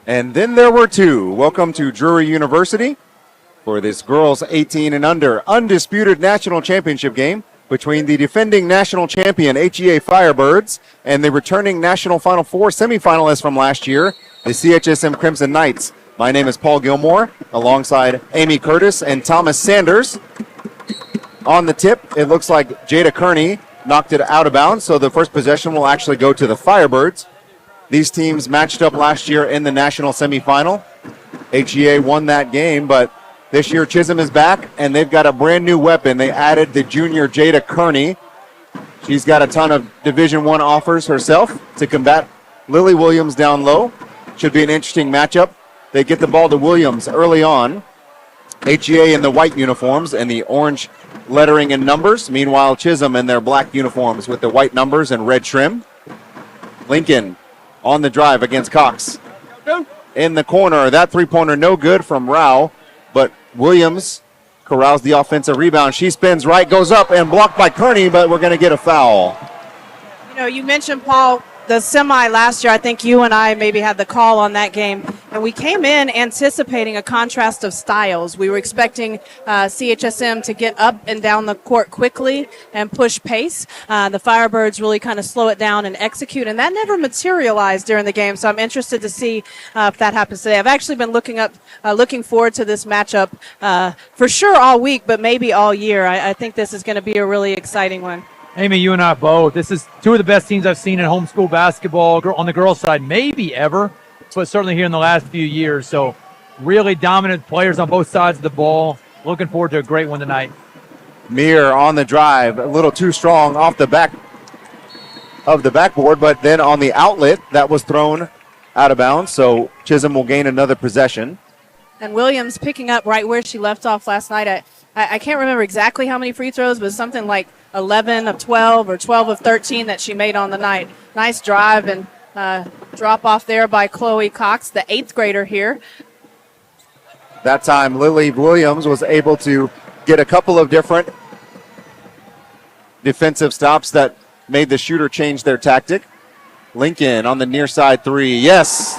And then there were two. Welcome to Drury University for this girls 18 and under Undisputed National Championship game between the defending national champion HEA Firebirds and the returning National Final Four semifinalists from last year, the CHSM Crimson Knights. My name is Paul Gilmore, alongside Amy Curtis and Thomas Sanders. On the tip, it looks like Jada Kearney knocked it out of bounds, so the first possession will actually go to the Firebirds. These teams matched up last year in the national semifinal. HEA won that game, but this year Chisholm is back, and they've got a brand new weapon. They added the junior Jada Kearney. She's got a ton of Division I offers herself to combat Lily Williams down low. Should be an interesting matchup. They get the ball to Williams early on. HEA in the white uniforms and the orange lettering and numbers. Meanwhile, Chisholm in their black uniforms with the white numbers and red trim. Lincoln on the drive against Cox. In the corner, that three-pointer no good from Rao, but Williams corrals the offensive rebound. She spins right, goes up, and blocked by Kearney, but we're going to get a foul. You know, you mentioned, Paul, the semi last year. I think you and I maybe had the call on that game, and we came in anticipating a contrast of styles. We were expecting CHSM to get up and down the court quickly and push pace. The Firebirds really kind of slow it down and execute, and that never materialized during the game, so I'm interested to see if that happens today. I've actually been looking forward to this matchup for sure all week, but maybe all year. I think this is going to be a really exciting one. Amy, you and I both. This is two of the best teams I've seen in homeschool basketball on the girls' side, maybe ever, but certainly here in the last few years. So really dominant players on both sides of the ball. Looking forward to a great one tonight. Mir on the drive, a little too strong off the back of the backboard, but then on the outlet, that was thrown out of bounds. So Chisholm will gain another possession. And Williams picking up right where she left off last night. I can't remember exactly how many free throws, but something like 11 of 12 or 12 of 13 that she made on the night. Nice drive and drop off there by Chloe Cox, the 8th grader here. That time, Lily Williams was able to get a couple of different defensive stops that made the shooter change their tactic. Lincoln on the near side three. Yes,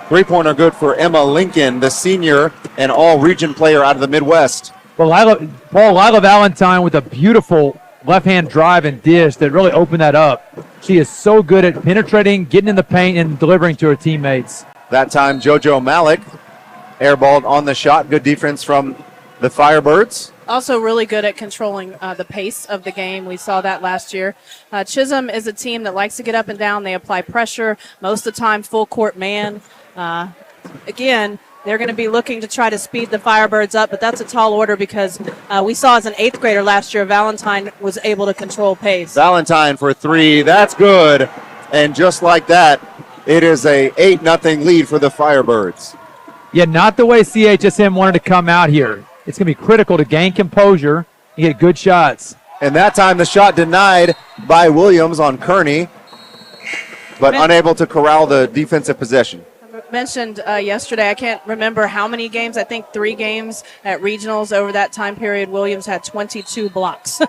three-pointer good for Emma Lincoln, the senior and all-region player out of the Midwest. Well, Lila Valentine with a beautiful left-hand drive and dish that really opened that up. She is so good at penetrating, getting in the paint, and delivering to her teammates. That time, JoJo Malik airballed on the shot. Good defense from the Firebirds. Also really good at controlling the pace of the game. We saw that last year. Chisholm is a team that likes to get up and down. They apply pressure, most of the time full court man. Again, they're going to be looking to try to speed the Firebirds up, but that's a tall order because we saw as an 8th grader last year, Valentine was able to control pace. Valentine for three. That's good. And just like that, it is a 8-0 lead for the Firebirds. Yeah, not the way CHSM wanted to come out here. It's going to be critical to gain composure and get good shots. And that time the shot denied by Williams on Kearney, but unable to corral the defensive possession. Mentioned yesterday, I can't remember how many games, I think 3 games at regionals over that time period. Williams had 22 blocks.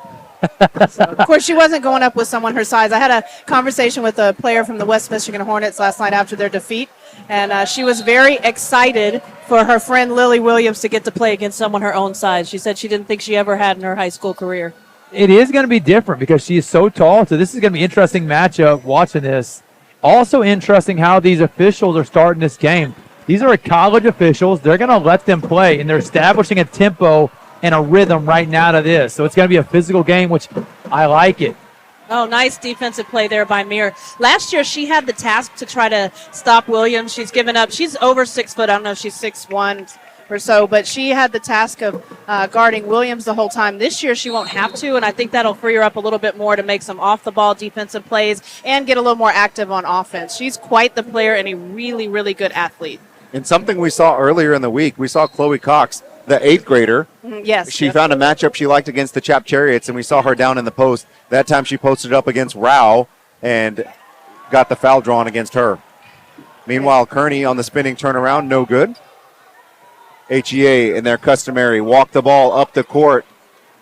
So, of course, she wasn't going up with someone her size. I had a conversation with a player from the West Michigan Hornets last night after their defeat, and she was very excited for her friend Lily Williams to get to play against someone her own size. She said she didn't think she ever had in her high school career. It is going to be different because she is so tall, so this is going to be an interesting matchup watching this. Also interesting how these officials are starting this game. These are college officials. They're going to let them play, and they're establishing a tempo and a rhythm right now to this. So it's going to be a physical game, which I like it. Oh, nice defensive play there by Mir. Last year, she had the task to try to stop Williams. She's given up. She's over 6 foot. I don't know if she's 6'1" or so, but she had the task of guarding Williams the whole time. This year, she won't have to, and I think that'll free her up a little bit more to make some off-the-ball defensive plays and get a little more active on offense. She's quite the player and a really, really good athlete. And something we saw earlier in the week, we saw Chloe Cox, the 8th grader. Yes. She found a matchup she liked against the Chap Chariots, and we saw her down in the post. That time she posted up against Rao and got the foul drawn against her. Meanwhile, Kearney on the spinning turnaround, no good. HEA in their customary walk the ball up the court.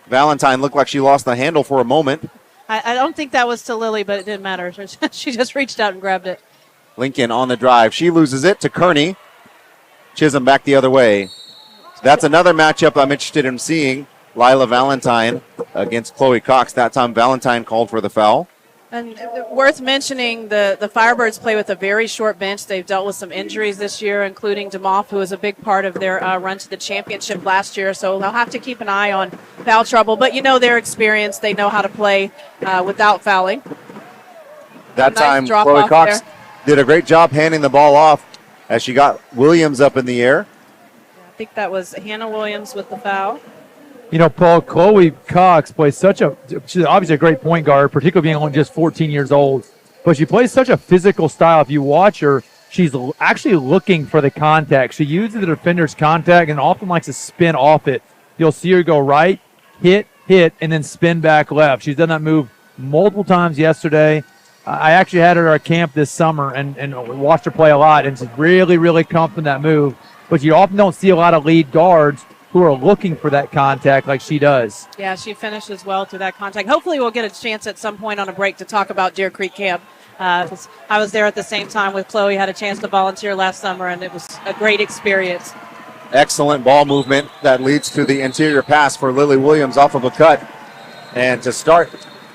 Valentine looked like she lost the handle for a moment. I don't think that was to Lily, but it didn't matter. She just reached out and grabbed it. Lincoln on the drive. She loses it to Kearney. Chisholm back the other way. That's another matchup I'm interested in seeing. Lila Valentine against Chloe Cox. That time Valentine called for the foul. And worth mentioning, the Firebirds play with a very short bench. They've dealt with some injuries this year, including DeMoff, who was a big part of their run to the championship last year. So they'll have to keep an eye on foul trouble. But their experience. They know how to play without fouling. That time, Chloe Cox did a great job handing the ball off as she got Williams up in the air. I think that was Hannah Williams with the foul. Paul, Chloe Cox plays she's obviously a great point guard, particularly being only just 14 years old. But she plays such a physical style. If you watch her, she's actually looking for the contact. She uses the defender's contact and often likes to spin off it. You'll see her go right, hit, and then spin back left. She's done that move multiple times yesterday. I actually had her at our camp this summer and watched her play a lot, and she's really, really confident in that move. But you often don't see a lot of lead guards who are looking for that contact like she does. Yeah, she finishes well through that contact. Hopefully we'll get a chance at some point on a break to talk about Deer Creek Camp. I was there at the same time with Chloe, had a chance to volunteer last summer, and it was a great experience. Excellent ball movement that leads to the interior pass for Lily Williams off of a cut. And to start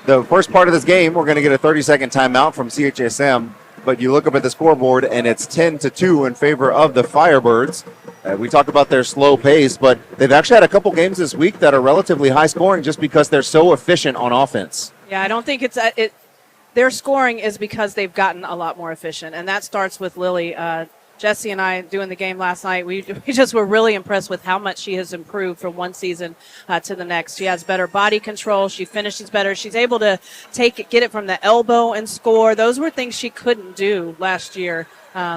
the first part of this game, we're going to get a 30-second timeout from CHSM. But you look up at the scoreboard, and it's 10-2 in favor of the Firebirds. We talked about their slow pace, but they've actually had a couple games this week that are relatively high scoring just because they're so efficient on offense. Yeah, I don't think their scoring is because they've gotten a lot more efficient, and that starts with Lily. Jesse and I doing the game last night, we just were really impressed with how much she has improved from one season to the next. She has better body control. She finishes better. She's able to get it from the elbow and score. Those were things she couldn't do last year.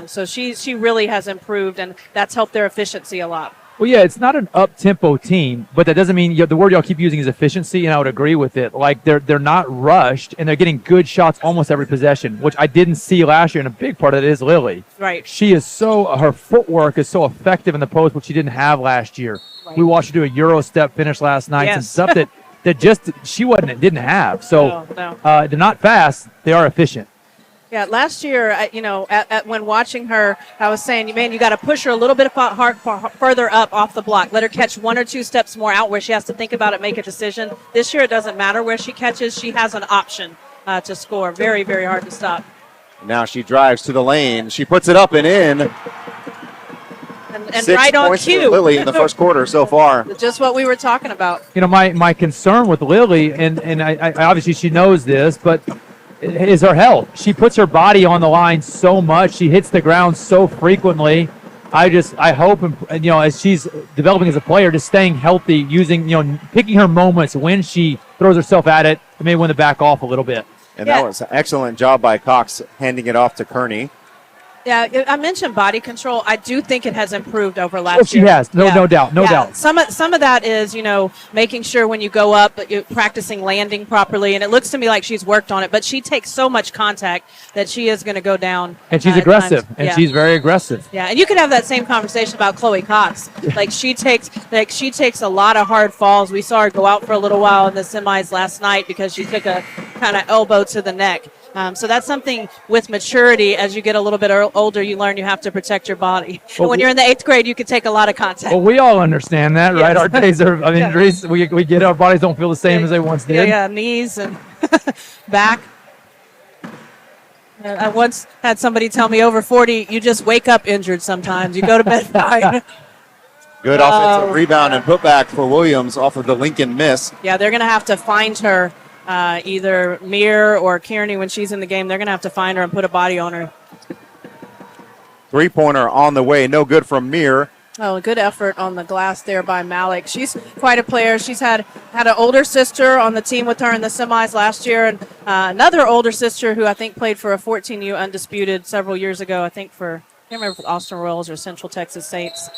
So she really has improved, and that's helped their efficiency a lot. Well, yeah, it's not an up-tempo team, but that doesn't mean the word y'all keep using is efficiency, and I would agree with it. Like, they're not rushed, and they're getting good shots almost every possession, which I didn't see last year, and a big part of it is Lily. Right. Her footwork is so effective in the post, which she didn't have last year. Right. We watched her do a Euro step finish last night, and stuff that just she didn't have. So no. They're not fast, they are efficient. Yeah, last year, when watching her, I was saying, man, you got to push her a little bit further up off the block. Let her catch one or two steps more out where she has to think about it, make a decision. This year, it doesn't matter where she catches. She has an option to score. Very, very hard to stop. Now she drives to the lane. She puts it up and in. And right on cue. For Lily in the first quarter so far. Just what we were talking about. My concern with Lily, and I obviously she knows this, but is her health. She puts her body on the line so much. She hits the ground so frequently. I hope, as she's developing as a player, just staying healthy, using, picking her moments when she throws herself at it, and maybe when to back off a little bit. And that was an excellent job by Cox handing it off to Kearney. Yeah, I mentioned body control. I do think it has improved over last year. She has. No doubt. No doubt. Some of that is, making sure when you go up that you're practicing landing properly. And it looks to me like she's worked on it. But she takes so much contact that she is going to go down. And she's aggressive. And she's very aggressive. Yeah, and you could have that same conversation about Chloe Cox. She takes a lot of hard falls. We saw her go out for a little while in the semis last night because she took a kind of elbow to the neck. So that's something with maturity. As you get a little bit older, you learn you have to protect your body. Well, when you're in the 8th grade, you can take a lot of contact. Well, we all understand that, right? Our days of injuries, we get our bodies don't feel the same as they once did. Yeah, knees and back. I once had somebody tell me over 40, you just wake up injured sometimes. You go to bed fine. Good offensive rebound and putback for Williams off of the Lincoln miss. Yeah, they're going to have to find her. Either Mir or Kearney, when she's in the game, they're going to have to find her and put a body on her. Three-pointer on the way. No good from Mir. Oh, a good effort on the glass there by Malik. She's quite a player. She's had an older sister on the team with her in the semis last year, and another older sister who I think played for a 14U Undisputed several years ago. I can't remember if it was Austin Royals or Central Texas Saints.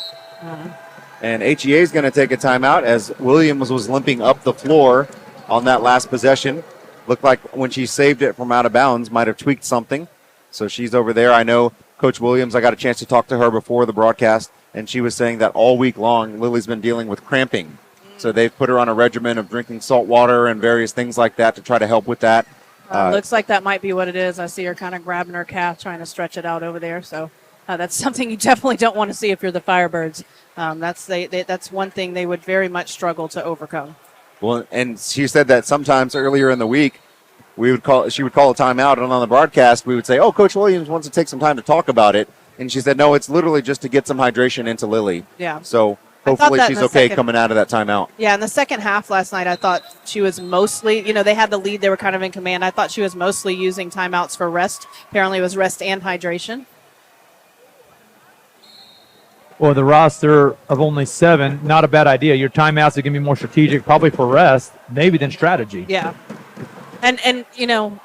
And HEA is going to take a timeout as Williams was limping up the floor on that last possession. Looked like when she saved it from out of bounds, might have tweaked something. So she's over there. I know Coach Williams, I got a chance to talk to her before the broadcast, and she was saying that all week long, Lily's been dealing with cramping. So they've put her on a regimen of drinking salt water and various things like that to try to help with that. Looks like that might be what it is. I see her kind of grabbing her calf, trying to stretch it out over there. So That's something you definitely don't want to see if you're the Firebirds. That's one thing they would very much struggle to overcome. Well, and she said that sometimes earlier in the week, she would call a timeout, and on the broadcast, we would say, "Oh, Coach Williams wants to take some time to talk about it." And she said, "No, it's literally just to get some hydration into Lily." Yeah. So hopefully she's okay coming out of that timeout. Yeah, in the second half last night, I thought she was mostly, they had the lead. They were kind of in command. I thought she was mostly using timeouts for rest. Apparently it was rest and hydration. Well, the roster of only 7, not a bad idea. Your timeouts are going to be more strategic, probably for rest, maybe than strategy. Yeah. And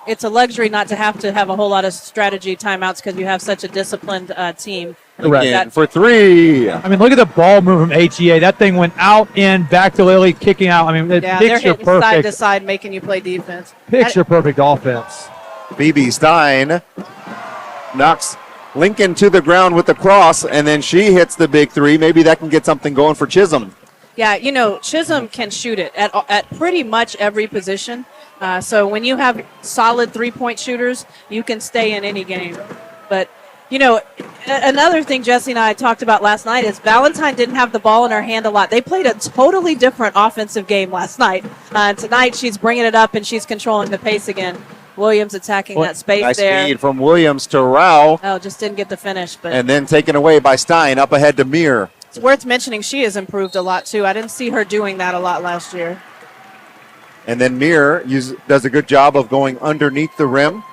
it's a luxury not to have a whole lot of strategy timeouts because you have such a disciplined team. Correct. For 3. I mean, look at the ball move from HEA. That thing went out, in, back to Lily, kicking out. I mean, they're hitting side to side, making you play defense. Picture perfect offense. Phoebe Stein knocks Lincoln to the ground with the cross, and then she hits the big 3. Maybe that can get something going for Chisholm. Yeah, Chisholm can shoot it at pretty much every position. So when you have solid three-point shooters, you can stay in any game. But, another thing Jesse and I talked about last night is Valentine didn't have the ball in her hand a lot. They played a totally different offensive game last night. Tonight she's bringing it up and she's controlling the pace again. Williams attacking that space nice there. Speed from Williams to Rao. Oh, just didn't get the finish. And then taken away by Stein, up ahead to Mir. It's worth mentioning she has improved a lot, too. I didn't see her doing that a lot last year. And then Mir does a good job of going underneath the rim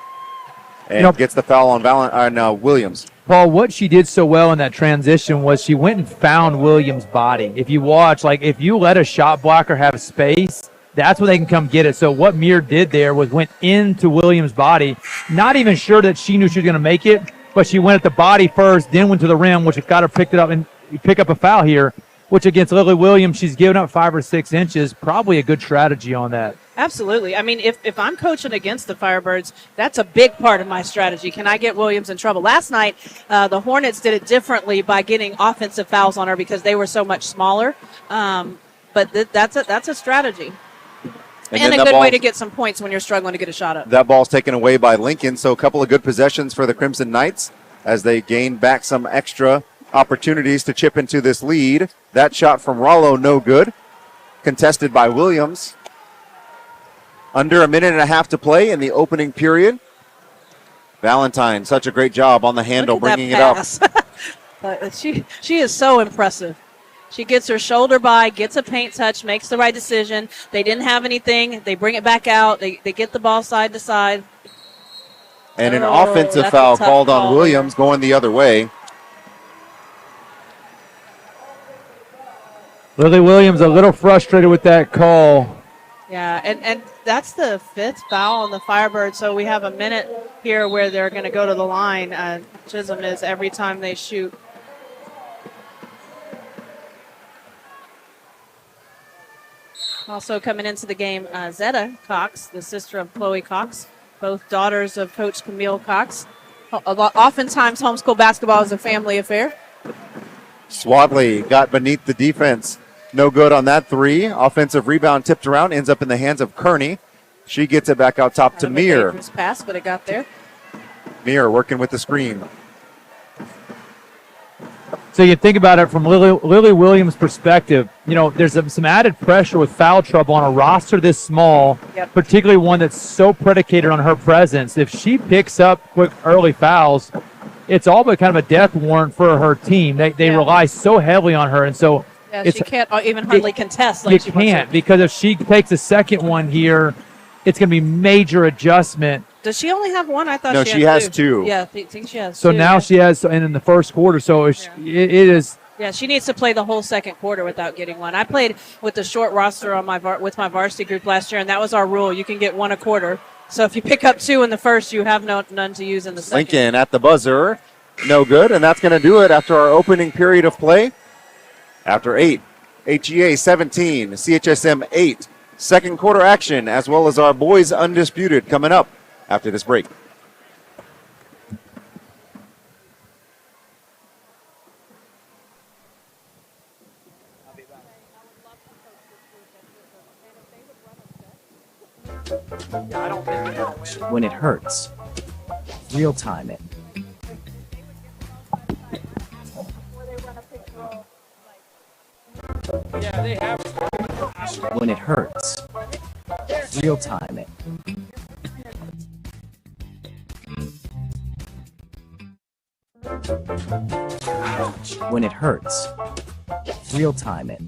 and gets the foul on Williams. Paul, what she did so well in that transition was she went and found Williams' body. If you watch, if you let a shot blocker have space, that's when they can come get it. So what Mir did there was went into Williams' body, not even sure that she knew she was going to make it, but she went at the body first, then went to the rim, which got her picked it up and pick up a foul here, which against Lily Williams, she's given up 5 or 6 inches. Probably a good strategy on that. Absolutely. I mean, if I'm coaching against the Firebirds, that's a big part of my strategy. Can I get Williams in trouble? Last night, the Hornets did it differently by getting offensive fouls on her because they were so much smaller. But that's a strategy. And a good way to get some points when you're struggling to get a shot up. That ball's taken away by Lincoln, so a couple of good possessions for the Crimson Knights as they gain back some extra opportunities to chip into this lead. That shot from Rollo, no good. Contested by Williams. Under a minute and a half to play in the opening period. Valentine, such a great job on the handle, bringing it up. She is so impressive. She gets her shoulder by, gets a paint touch, makes the right decision. They didn't have anything. They bring it back out. They get the ball side to side. And an offensive foul called on Williams going the other way. Lily Williams a little frustrated with that call. Yeah, and that's the 5th foul on the Firebirds. So we have a minute here where they're going to go to the line. Chisholm is every time they shoot. Also coming into the game, Zetta Cox, the sister of Chloe Cox, both daughters of Coach Camille Cox. Oftentimes, homeschool basketball is a family affair. Swadley got beneath the defense. No good on that 3. Offensive rebound tipped around, ends up in the hands of Kearney. She gets it back out top to Mir. Pass, but it got there. Mir working with the screen. So you think about it from Lily Williams' perspective, there's some added pressure with foul trouble on a roster this small, particularly one that's so predicated on her presence. If she picks up quick early fouls, it's all but kind of a death warrant for her team. They rely so heavily on her, and so she can't even hardly contest. You can't, because if she takes a second one here, it's going to be major adjustment. Does she only have one? I thought she has 2. Yeah, I think she has 2. So now she has, and in the first quarter, so it is. Yeah, she needs to play the whole second quarter without getting one. I played with the short roster on with my varsity group last year, and that was our rule. You can get 1 a quarter. So if you pick up 2 in the first, you have none to use in the second. Lincoln at the buzzer, no good, and that's going to do it after our opening period of play. After 8, HEA 17, CHSM 8. Second quarter action, as well as our boys Undisputed coming up after this break. When it hurts. Real time it. When it hurts. Real time. When it hurts. Real time it.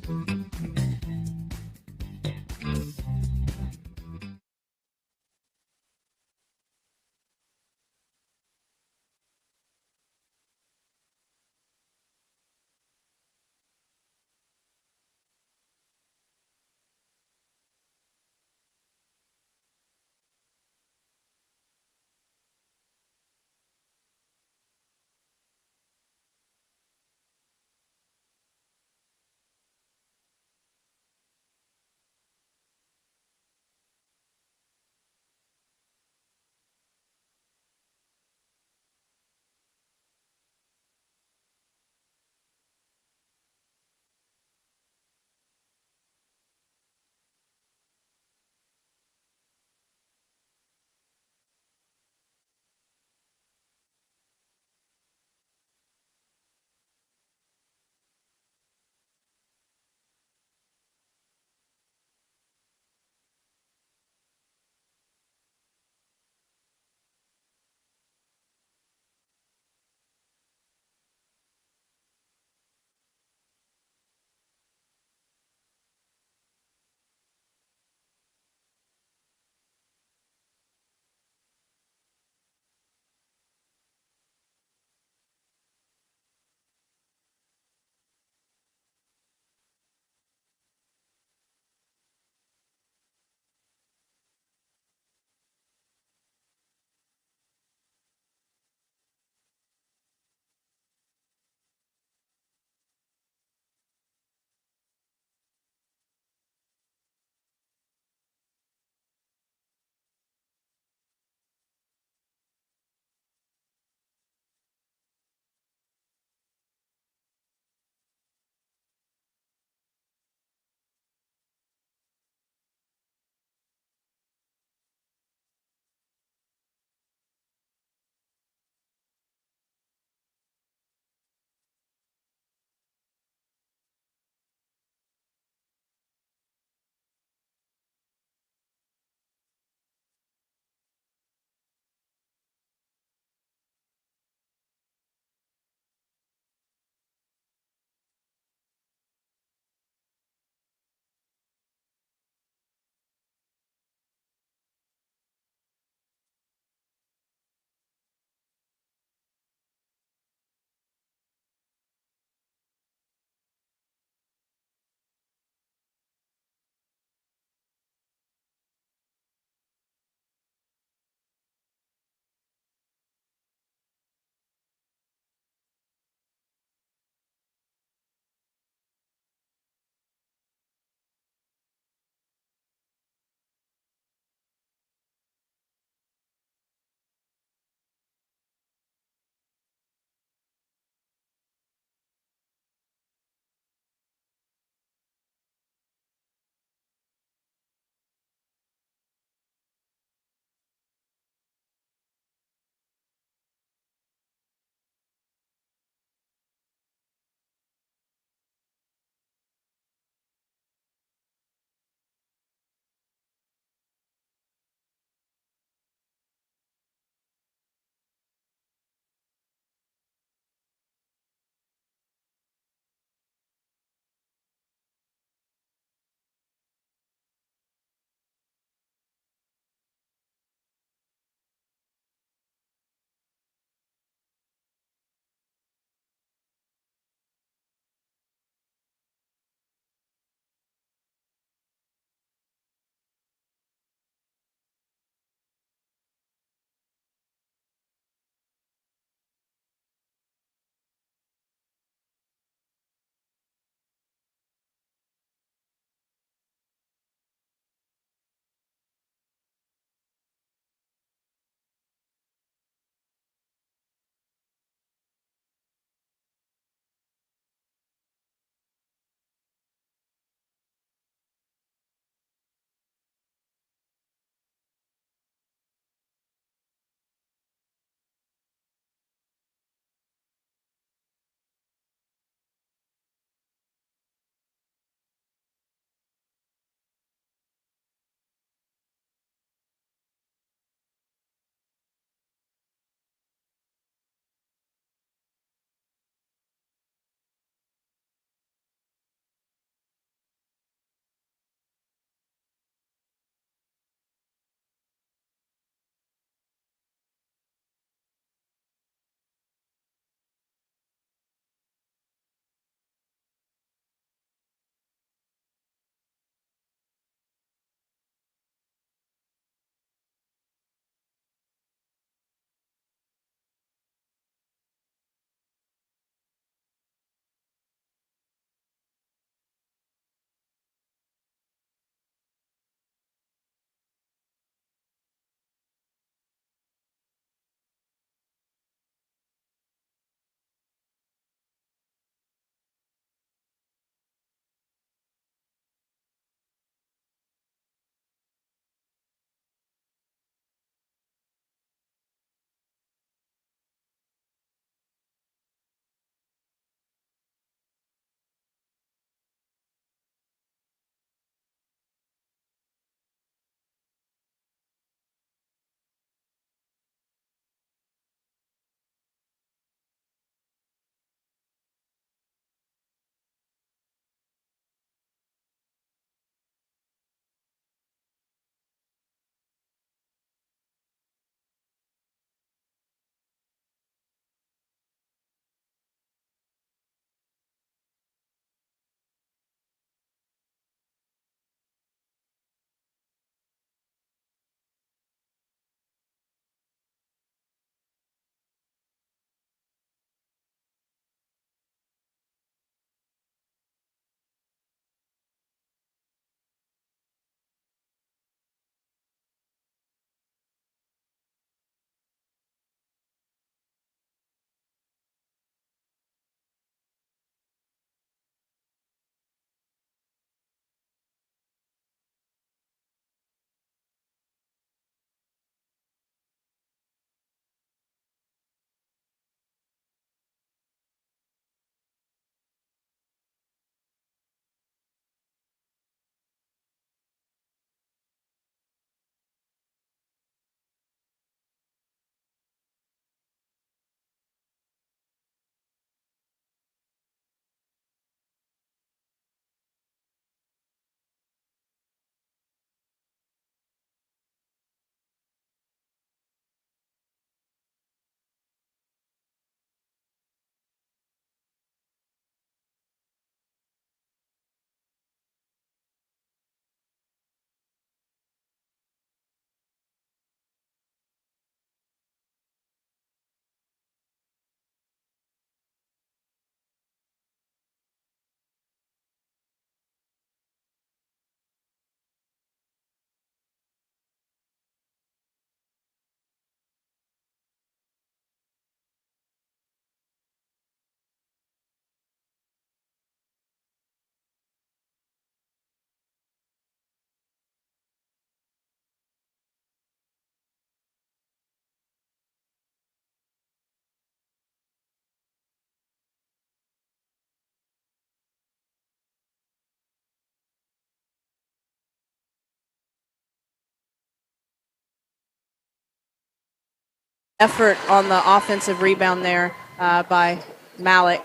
effort on the offensive rebound there by Malik.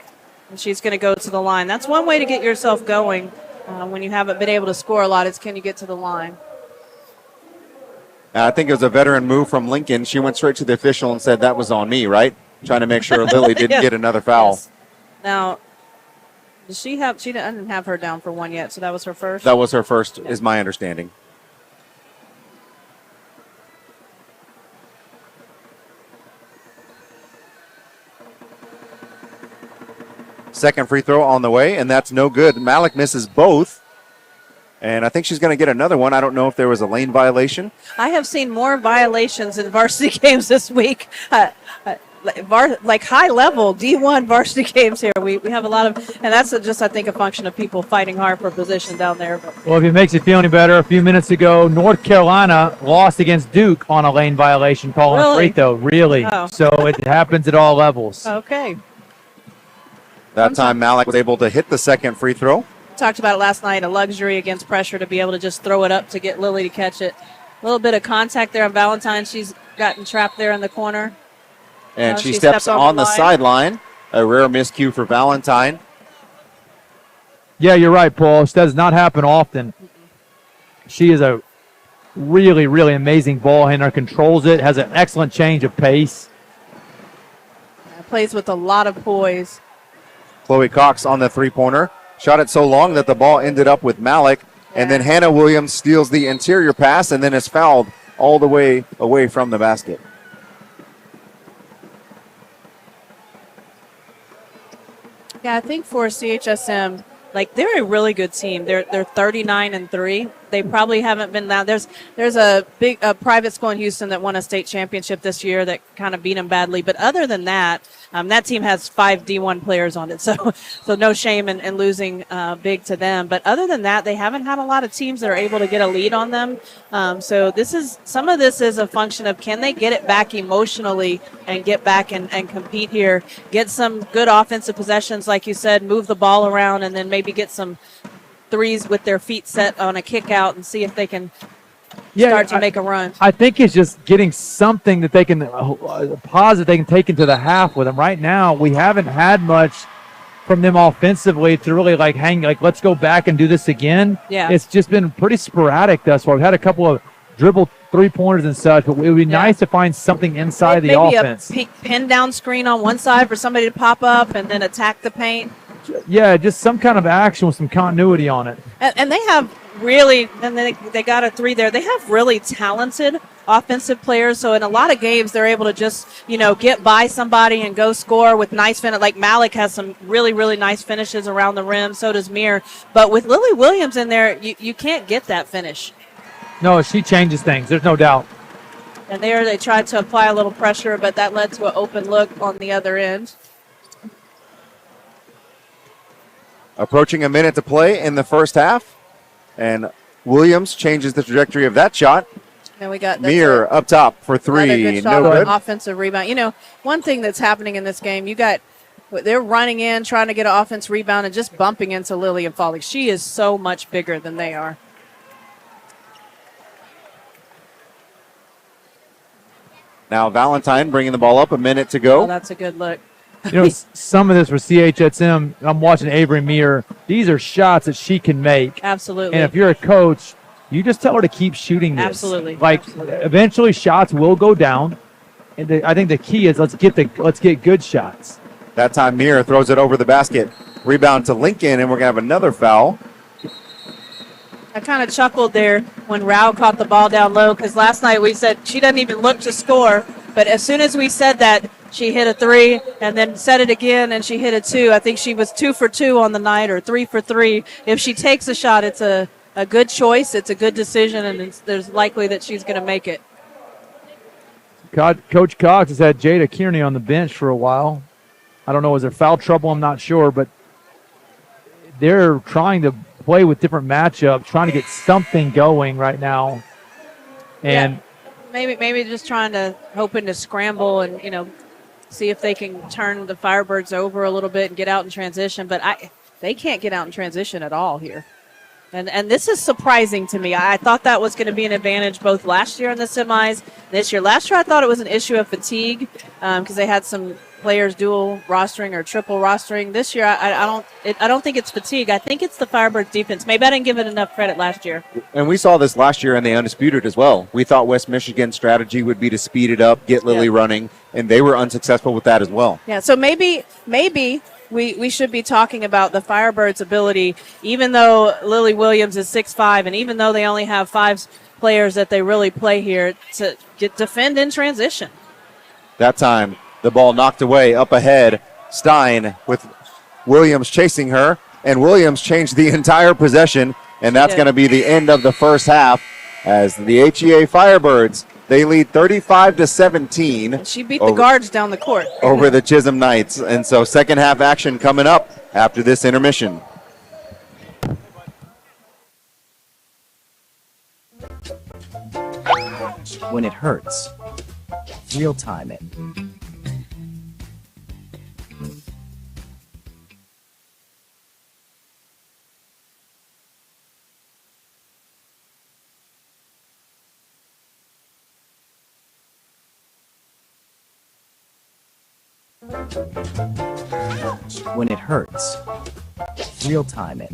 And she's going to go to the line. That's one way to get yourself going when you haven't been able to score a lot is can you get to the line? I think it was a veteran move from Lincoln. She went straight to the official and said that was on me, right? Trying to make sure Lily didn't get another foul. Yes. Now, does she didn't have her down for one yet, so that was her first? That was her first, is my understanding. Second free throw on the way, and that's no good. Malik misses both, and I think she's going to get another one. I don't know if there was a lane violation. I have seen more violations in varsity games this week. Like high-level D1 varsity games here. We have a lot of, and that's just, I think, a function of people fighting hard for position down there. But. Well, if it makes you feel any better, a few minutes ago, North Carolina lost against Duke on a lane violation calling a free throw. Really? Oh. So it happens at all levels. Okay. That time Malik was able to hit the second free throw. Talked about it last night, a luxury against pressure to be able to just throw it up to get Lily to catch it. A little bit of contact there on Valentine. She's gotten trapped there in the corner. And she steps on the sideline. A rare miscue for Valentine. Yeah, you're right, Paul. This does not happen often. She is a really, really amazing ball handler, controls it, has an excellent change of pace. Plays with a lot of poise. Chloe Cox on the three-pointer. Shot it so long that the ball ended up with Malik. And then Hannah Williams steals the interior pass and then is fouled all the way away from the basket. Yeah, I think for CHSM, like they're a really good team. They're 39-3. They probably haven't been that. There's a big private school in Houston that won a state championship this year that kind of beat them badly. But other than that, that team has 5 D1 players on it, so no shame in losing big to them. But other than that, they haven't had a lot of teams that are able to get a lead on them. So some of this is a function of can they get it back emotionally and get back and compete here, get some good offensive possessions, like you said, move the ball around, and then maybe get some threes with their feet set on a kick out and see if they can start to make a run. I think it's just getting something that they can positive they can take into the half with them. Right now, we haven't had much from them offensively to really let's go back and do this again. Yeah. It's just been pretty sporadic thus far. We've had a couple of dribble three-pointers and such, but it would be nice to find something inside the offense. Maybe a pin down screen on one side for somebody to pop up and then attack the paint. Yeah, just some kind of action with some continuity on it. And they have really, and they got a 3 there. They have really talented offensive players. So in a lot of games, they're able to just, get by somebody and go score with nice finish. Like Malik has some really, really nice finishes around the rim. So does Mir. But with Lily Williams in there, you can't get that finish. No, she changes things. There's no doubt. And there they tried to apply a little pressure, but that led to an open look on the other end. Approaching a minute to play in the first half. And Williams changes the trajectory of that shot. And we got Mir up top for 3. Good No good. Offensive rebound. One thing that's happening in this game, they're running in, trying to get an offense rebound and just bumping into Lily and falling. She is so much bigger than they are. Now Valentine bringing the ball up, a minute to go. Oh, that's a good look. Some of this for CHSM, I'm watching Avery Mir. These are shots that she can make. Absolutely. And if you're a coach, you just tell her to keep shooting this. Absolutely. Eventually shots will go down. And I think the key is let's get good shots. That time Mir throws it over the basket. Rebound to Lincoln, and we're going to have another foul. I kind of chuckled there when Rao caught the ball down low because last night we said she doesn't even look to score. But as soon as we said that, she hit a 3 and then said it again and she hit a 2. I think she was 2 for 2 on the night or 3 for 3. If she takes a shot, it's a good choice. It's a good decision, and there's likely that she's going to make it. Coach Cox has had Jada Kearney on the bench for a while. I don't know, is there foul trouble? I'm not sure, but they're trying to play with different matchups, trying to get something going right now. And maybe just hoping to scramble and, see if they can turn the Firebirds over a little bit and get out in transition. But they can't get out in transition at all here. And this is surprising to me. I thought that was going to be an advantage both last year in the semis, this year. Last year I thought it was an issue of fatigue because they had some players dual rostering or triple rostering. This year I don't think it's fatigue. I think it's the Firebirds defense. Maybe I didn't give it enough credit last year. And we saw this last year in the Undisputed as well. We thought West Michigan's strategy would be to speed it up, get Lily running, and they were unsuccessful with that as well. Yeah, so maybe we should be talking about the Firebirds' ability, even though Lily Williams is 6'5", and even though they only have 5 players that they really play here, to defend in transition. That time, the ball knocked away up ahead. Stein with Williams chasing her, and Williams changed the entire possession, and that's going to be the end of the first half as the HEA Firebirds, they lead 35-17. And she beat the guards down the court. Over the Chisholm Knights. And so second half action coming up after this intermission. When it hurts, real time it. When it hurts, real time it.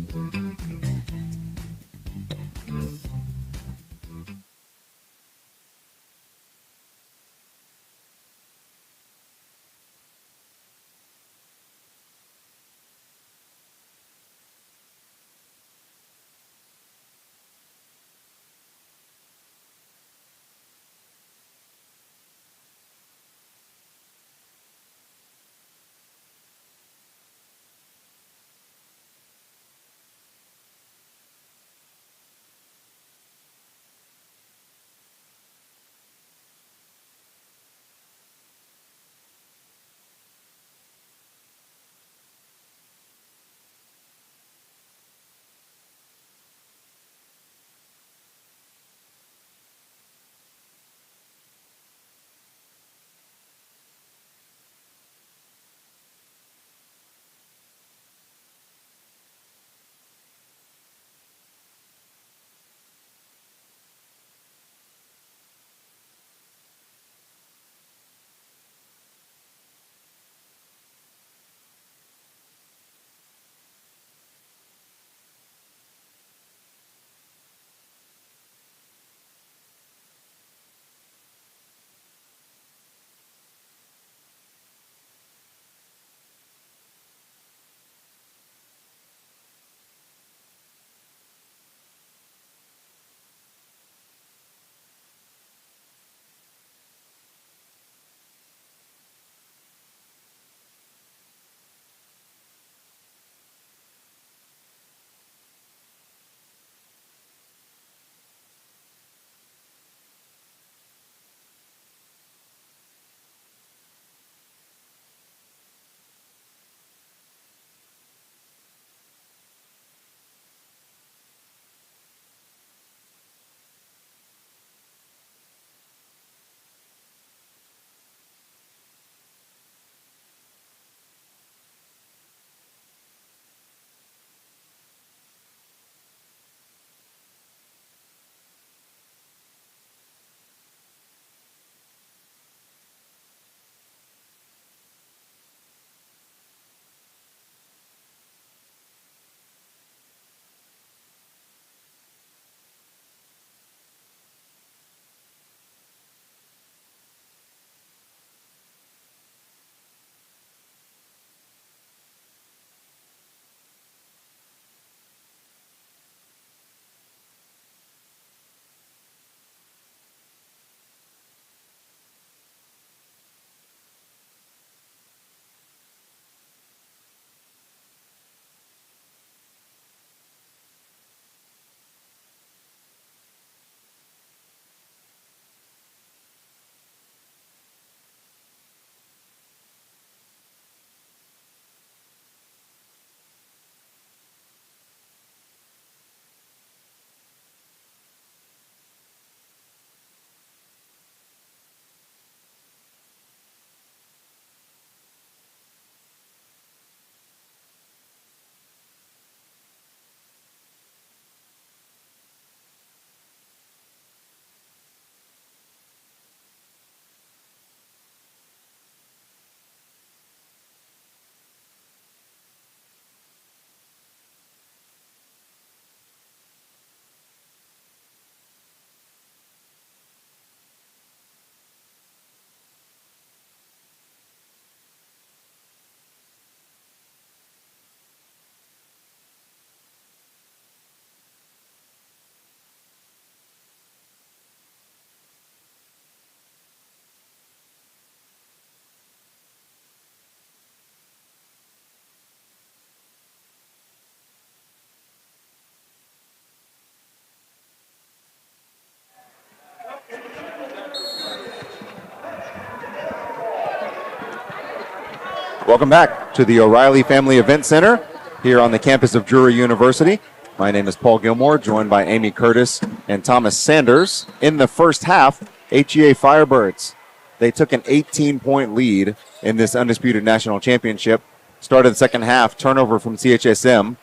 Welcome back to the O'Reilly Family Event Center here on the campus of Drury University. My name is Paul Gilmore, joined by Amy Curtis and Thomas Sanders. In the first half, HEA Firebirds, they took an 18-point lead in this Undisputed National Championship. Started the second half, turnover from CHSM.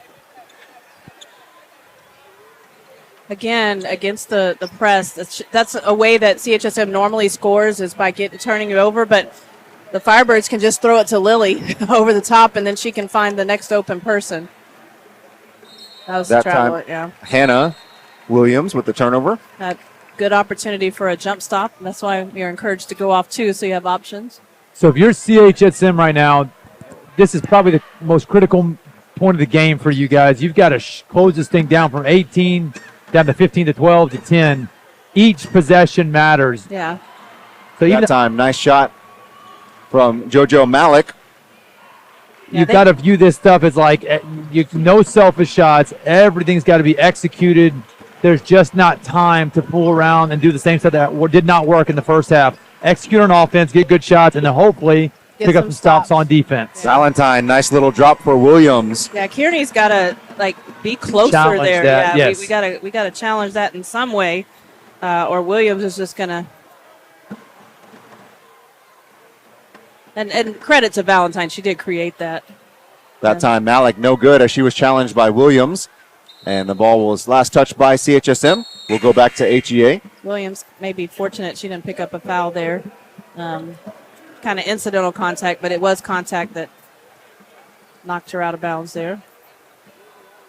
Again, against the press, that's a way that CHSM normally scores, is by turning it over, but the Firebirds can just throw it to Lily over the top, and then she can find the next open person. That was That the travel, time, yeah. Hannah Williams with the turnover. Good opportunity for a jump stop. That's why you're encouraged to go off too, so you have options. So if you're CHSM right now, this is probably the most critical point of the game for you guys. You've got to close this thing down from 18 down to 15 to 12 to 10. Each possession matters. Yeah. So even That time, nice shot from JoJo Malik. You've got to view this stuff as like no selfish shots. Everything's got to be executed. There's just not time to fool around and do the same stuff that did not work in the first half. Execute on offense, get good shots, and then hopefully pick up some stops on defense. Yeah. Valentine, nice little drop for Williams. Yeah, Kearney's got to be closer Challenge there. that, Yeah, yes. we got to challenge that in some way, or Williams is just gonna. And credit to Valentine, she did create that. That time, Malik no good as she was challenged by Williams. And the ball was last touched by CHSM. We'll go back to HEA. Williams may be fortunate she didn't pick up a foul there. Kind of incidental contact, but it was contact that knocked her out of bounds there.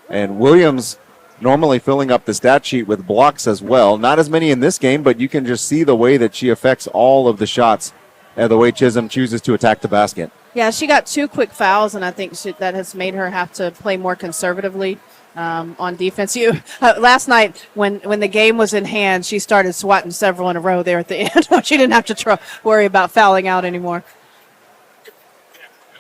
And Williams normally filling up the stat sheet with blocks as well. Not as many in this game, but you can just see the way that she affects all of the shots and the way Chisholm chooses to attack the basket. Yeah, she got 2 quick fouls, and I think that has made her have to play more conservatively on defense. Last night, when the game was in hand, she started swatting several in a row there at the end. She didn't have to worry about fouling out anymore.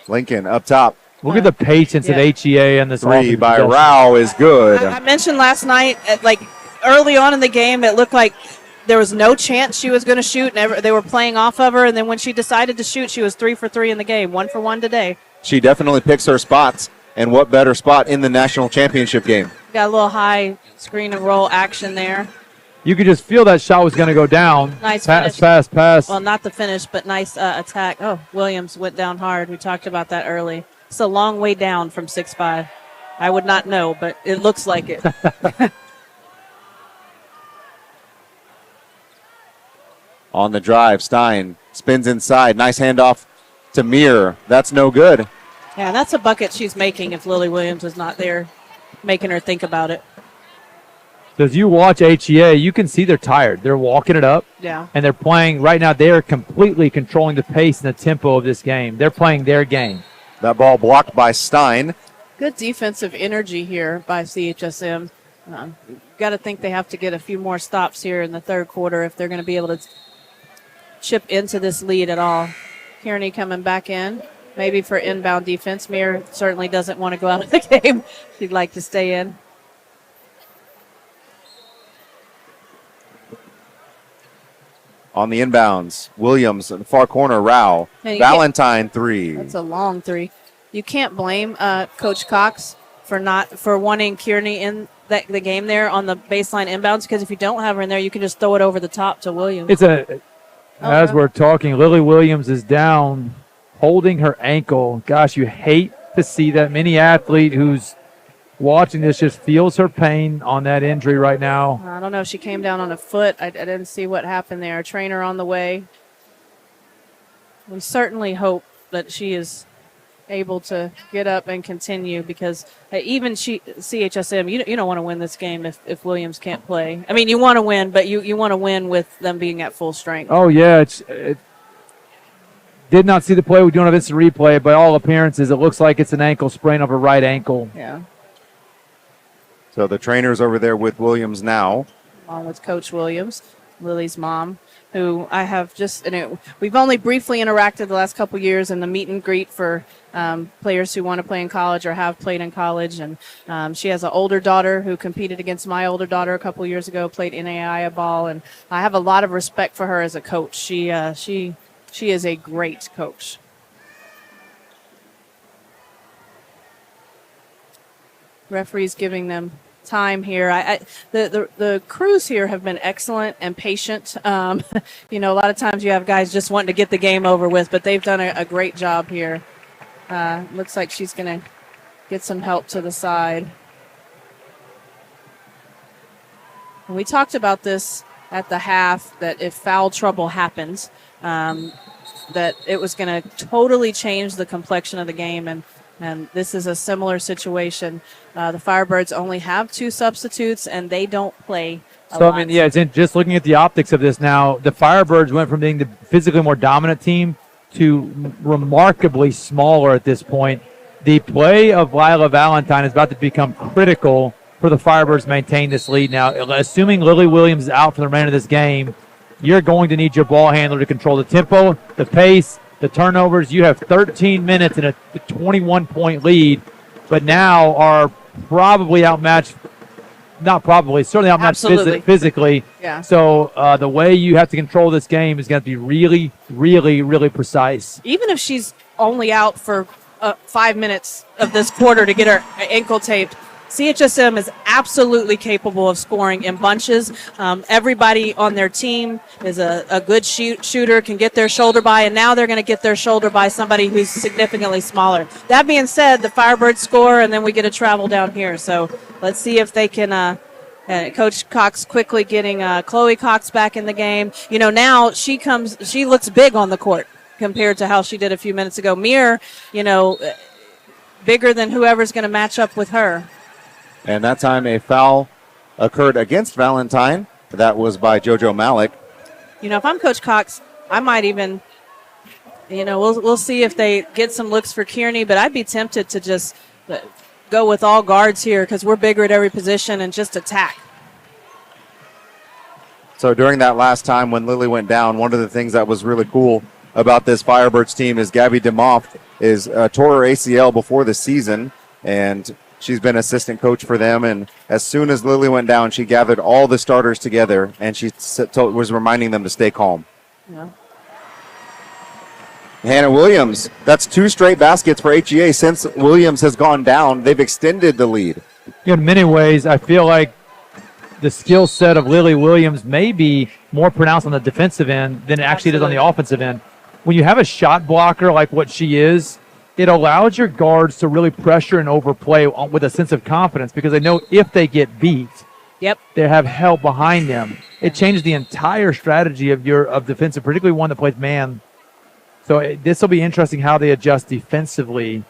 Lincoln up top. Look at the patience of HEA and this Three offensive by possession. Rao is good. I mentioned last night, early on in the game, it looked like there was no chance she was going to shoot. They were playing off of her, and then when she decided to shoot, she was 3 for 3 in the game, 1 for 1 today. She definitely picks her spots. And what better spot in the national championship game? Got a little high screen and roll action there. You could just feel that shot was going to go down. Nice pass, finish. pass. Well, not the finish, but nice attack. Oh, Williams went down hard. We talked about that early. It's a long way down from 6'5". I would not know, but it looks like it. On the drive, Stein spins inside. Nice handoff to Mir. That's no good. Yeah, that's a bucket she's making if Lily Williams is not there, making her think about it. So as you watch HEA, you can see they're tired. They're walking it up. Yeah. And they're playing right now. They are completely controlling the pace and the tempo of this game. They're playing their game. That ball blocked by Stein. Good defensive energy here by CHSM. Got to think they have to get a few more stops here in the third quarter if they're going to be able to chip into this lead at all. Kearney coming back in, maybe for inbound defense. Mir certainly doesn't want to go out of the game. She'd like to stay in. On the inbounds, Williams in the far corner, Rao. Valentine three. That's a long three. You can't blame Coach Cox for wanting Kearney in the game there on the baseline inbounds, because if you don't have her in there, you can just throw it over the top to Williams. As we're talking, Lily Williams is down, holding her ankle. Gosh, you hate to see that. Many athlete who's watching this just feels her pain on that injury right now. I don't know. She came down on a foot. I didn't see what happened there. Trainer on the way. We certainly hope that she is able to get up and continue, because even CHSM, you don't want to win this game if Williams can't play. I mean, you want to win, but you want to win with them being at full strength. Oh, yeah. It did not see the play. We don't have instant replay. By all appearances, it looks like it's an ankle sprain of her right ankle. Yeah. So the trainer's over there with Williams now. Along with Coach Williams, Lily's mom, who I have we've only briefly interacted the last couple years in the meet and greet for players who want to play in college or have played in college. And she has an older daughter who competed against my older daughter a couple years ago, played NAIA ball, and I have a lot of respect for her as a coach. She is a great coach. Referees giving them time here. The crews here have been excellent and patient. You know, a lot of times you have guys just wanting to get the game over with, but they've done a great job here. Looks like she's going to get some help to the side. And we talked about this at the half, that if foul trouble happens, that it was going to totally change the complexion of the game. And this is a similar situation. The Firebirds only have 2 substitutes, and they don't play a lot. I mean, yeah, just looking at the optics of this now, the Firebirds went from being the physically more dominant team to remarkably smaller at this point. The play of Lila Valentine is about to become critical for the Firebirds to maintain this lead now. Assuming Lily Williams is out for the remainder of this game, you're going to need your ball handler to control the tempo, the pace, the turnovers. You have 13 minutes and a 21-point lead, but now are probably outmatched. Not probably, certainly outmatched physically. Yeah. So the way you have to control this game is going to be really, really, really precise. Even if she's only out for 5 minutes of this quarter to get her ankle taped, CHSM is absolutely capable of scoring in bunches. Everybody on their team is a good shooter, can get their shoulder by, and now they're going to get their shoulder by somebody who's significantly smaller. That being said, the Firebirds score, and then we get a travel down here. So let's see if they can Coach Cox quickly getting Chloe Cox back in the game. You know, now she looks big on the court compared to how she did a few minutes ago. Mir, you know, bigger than whoever's going to match up with her. And that time a foul occurred against Valentine. That was by JoJo Malik. You know, if I'm Coach Cox, I might even, you know, we'll see if they get some looks for Kearney, but I'd be tempted to just go with all guards here because we're bigger at every position and just attack. So during that last time when Lily went down, one of the things that was really cool about this Firebirds team is Gabby DeMoff tore her ACL before the season, and she's been assistant coach for them, and as soon as Lily went down, she gathered all the starters together, and she was reminding them to stay calm. Yeah. Hannah Williams, that's 2 straight baskets for HEA. Since Williams has gone down, they've extended the lead. In many ways, I feel like the skill set of Lily Williams may be more pronounced on the defensive end than it actually is on the offensive end. When you have a shot blocker like what she is, it allows your guards to really pressure and overplay with a sense of confidence because they know if they get beat, they have help behind them. It changes the entire strategy of defensive, particularly one that plays man. So this will be interesting how they adjust defensively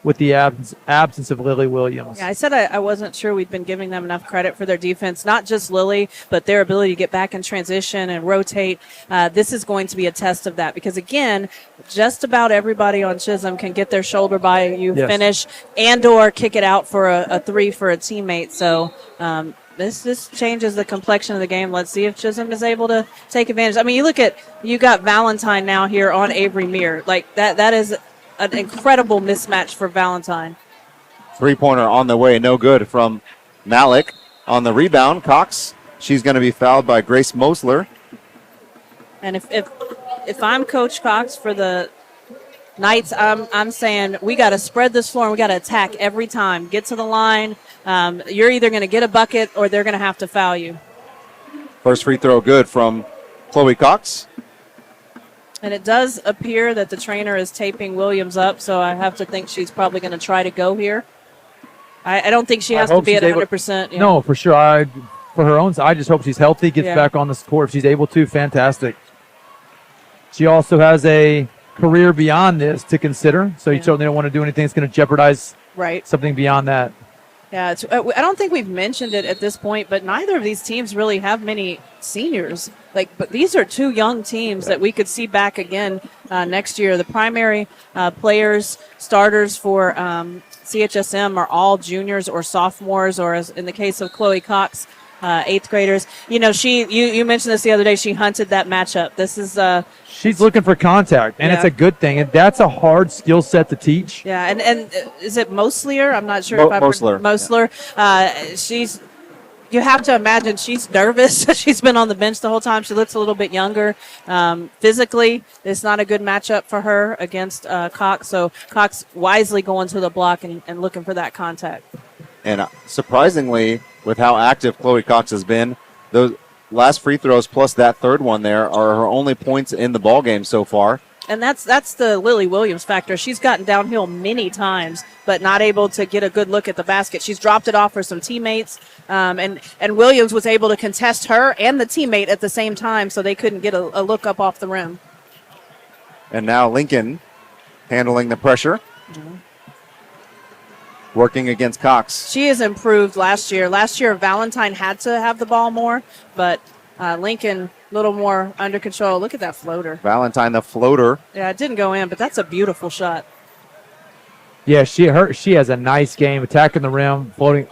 with the absence of Lily Williams. Yeah, I said I wasn't sure we'd been giving them enough credit for their defense, not just Lily, but their ability to get back in transition and rotate. This is going to be a test of that because, again, just about everybody on Chisholm can get their shoulder by you, finish, and or kick it out for a 3 for a teammate. So this changes the complexion of the game. Let's see if Chisholm is able to take advantage. I mean, you got Valentine now here on Avery Mir. Like, that is an incredible mismatch for Valentine. 3-pointer on the way, no good from Malik. On the rebound, Cox, she's going to be fouled by Grace Mosler. And if I'm Coach Cox for the Knights, I'm saying we got to spread this floor and we got to attack every time. Get to the line. You're either going to get a bucket or they're going to have to foul you. First free throw good from Chloe Cox. And it does appear that the trainer is taping Williams up, so I have to think she's probably going to try to go here. I don't think she has to be at 100%. No, for sure. For her own, I just hope she's healthy, gets back on the court. If she's able to, fantastic. She also has a career beyond this to consider, so you certainly don't want to do anything that's going to jeopardize something beyond that. Yeah, I don't think we've mentioned it at this point, but neither of these teams really have many seniors. But these are 2 young teams that we could see back again next year. The primary players, starters for CHSM are all juniors or sophomores, or as in the case of Chloe Cox, 8th graders. You know, you mentioned this the other day. She hunted that matchup. This is she's looking for contact, and it's a good thing. And that's a hard skill set to teach. Yeah, and is it Mosler? I'm not sure if I've heard Mosler. You have to imagine she's nervous. She's been on the bench the whole time. She looks a little bit younger. Physically, it's not a good matchup for her against Cox. So Cox wisely going to the block and looking for that contact. And surprisingly, with how active Chloe Cox has been, those last free throws plus that third one there are her only points in the ball game so far. And that's the Lily Williams factor. She's gotten downhill many times, but not able to get a good look at the basket. She's dropped it off for some teammates, and Williams was able to contest her and the teammate at the same time, so they couldn't get a look up off the rim. And now Lincoln handling the pressure, working against Cox. She has improved last year. Last year, Valentine had to have the ball more, but Lincoln a little more under control. Look at that floater. Valentine, the floater. Yeah, it didn't go in, but that's a beautiful shot. Yeah, she has a nice game, attacking the rim, floating.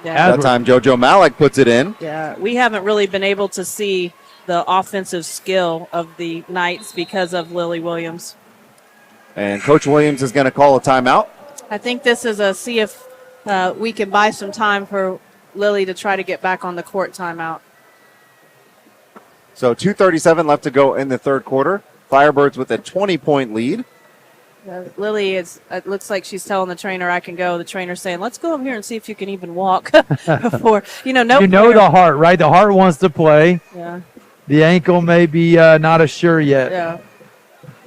Yeah. That time JoJo Malik puts it in. Yeah, we haven't really been able to see the offensive skill of the Knights because of Lily Williams. And Coach Williams is going to call a timeout. I think this is a see if we can buy some time for Lily to try to get back on the court timeout. So 2:37 left to go in the third quarter. Firebirds with a 20-point lead. Lily it looks like she's telling the trainer I can go. The trainer's saying, let's go over here and see if you can even walk before, no. You know the heart, right? The heart wants to play. Yeah. The ankle may be not as sure yet. Yeah.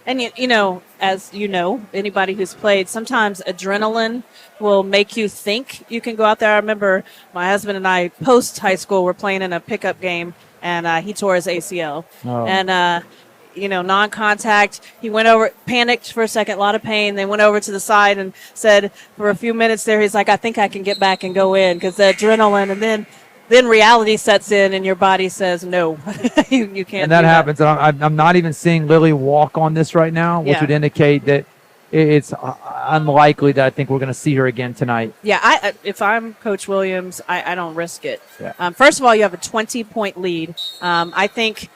And, as you know, anybody who's played, sometimes adrenaline will make you think you can go out there. I remember my husband and I, post-high school, were playing in a pickup game, and he tore his ACL. Oh. And, non-contact. He went over, panicked for a second, a lot of pain, then went over to the side and said for a few minutes there, he's like, I think I can get back and go in because the adrenaline. And then reality sets in and your body says, no, you can't. And that do happens. I'm not even seeing Lily walk on this right now, which would indicate that it's unlikely that I think we're going to see her again tonight. Yeah, if I'm Coach Williams, I don't risk it. Yeah. First of all, you have a 20-point lead. I think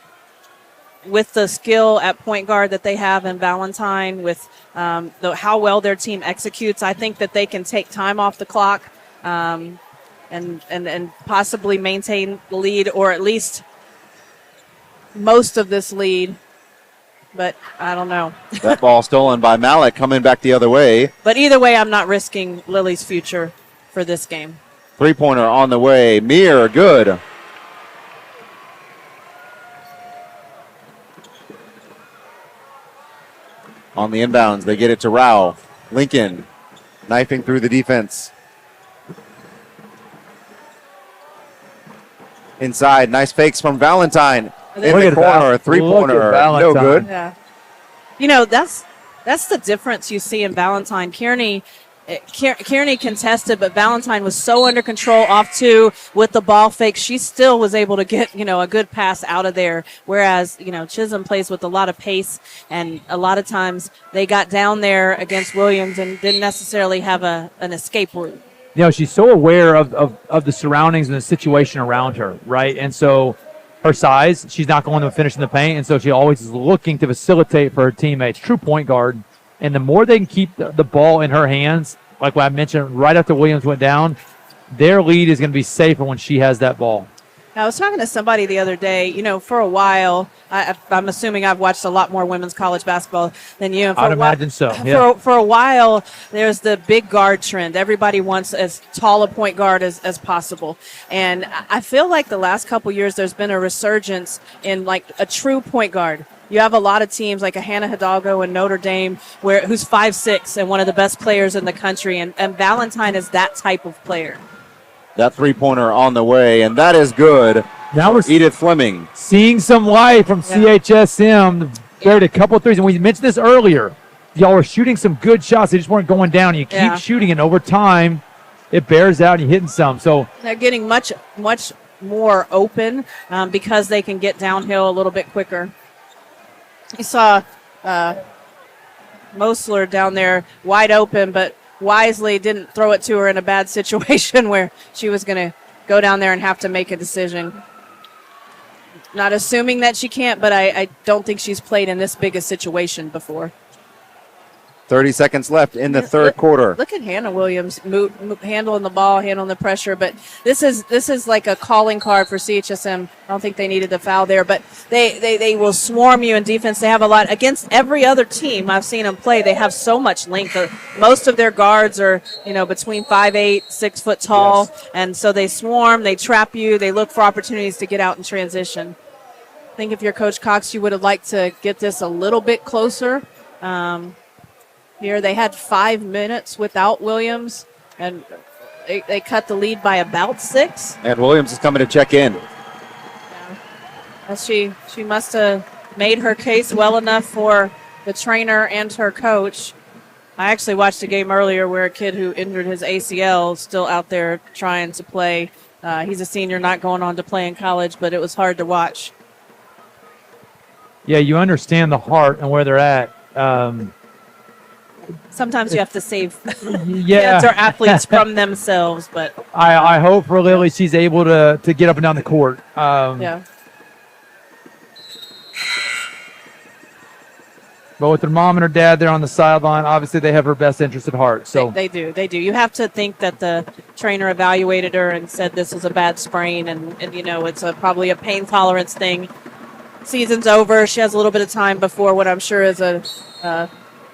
with the skill at point guard that they have in Valentine, with how well their team executes, I think that they can take time off the clock and possibly maintain the lead, or at least most of this lead. But I don't know. That ball stolen by Malik, coming back the other way. But either way, I'm not risking Lily's future for this game. Three-pointer on the way. Mir, good. On the inbounds, they get it to Rao. Lincoln knifing through the defense. Inside, nice fakes from Valentine. In the corner, three-pointer, no good. Yeah. That's the difference you see in Valentine. Kearney contested, but Valentine was so under control off two with the ball fake. She still was able to get, a good pass out of there. Whereas, Chisholm plays with a lot of pace, and a lot of times they got down there against Williams and didn't necessarily have an escape route. She's so aware of the surroundings and the situation around her, right? And so her size, she's not going to finish in the paint, and so she always is looking to facilitate for her teammates. True point guard. And the more they can keep the ball in her hands, like what I mentioned right after Williams went down, their lead is going to be safer when she has that ball. I was talking to somebody the other day, for a while, I'm assuming I've watched a lot more women's college basketball than you. I'd imagine so, yeah. For a while, there's the big guard trend. Everybody wants as tall a point guard as possible. And I feel like the last couple years there's been a resurgence in, like, a true point guard. You have a lot of teams like a Hannah Hidalgo and Notre Dame who's 5'6" and one of the best players in the country, and Valentine is that type of player. That three-pointer on the way, and that is good. Now we're Edith Fleming seeing some life from CHSM. Buried a couple of threes, and we mentioned this earlier. Y'all were shooting some good shots. They just weren't going down. You keep shooting, and over time, it bears out, and you're hitting some. So they're getting much, much more open because they can get downhill a little bit quicker. You saw Mosler down there wide open, but wisely didn't throw it to her in a bad situation where she was going to go down there and have to make a decision. Not assuming that she can't, but I don't think she's played in this big a situation before. 30 seconds left in the third quarter. Look at Hannah Williams handling the ball, handling the pressure. But this is like a calling card for CHSM. I don't think they needed the foul there, but they will swarm you in defense. They have a lot against every other team I've seen them play. They have so much length. Most of their guards are between 5'8", 6 foot tall, and so they swarm. They trap you. They look for opportunities to get out in transition. I think if you're Coach Cox, you would have liked to get this a little bit closer. Here they had 5 minutes without Williams, and they cut the lead by about 6. And Williams is coming to check in. She must have made her case well enough for the trainer and her coach. I actually watched a game earlier where a kid who injured his ACL is still out there trying to play. He's a senior, not going on to play in college, but it was hard to watch. Yeah, you understand the heart and where they're at. Sometimes you have to save yeah. kids or athletes from themselves, but I hope for Lily she's able to get up and down the court. yeah. But with her mom and her dad there on the sideline, obviously they have her best interest at heart. So They do. You have to think that the trainer evaluated her and said this was a bad sprain, and it's probably a pain tolerance thing. Season's over. She has a little bit of time before what I'm sure is a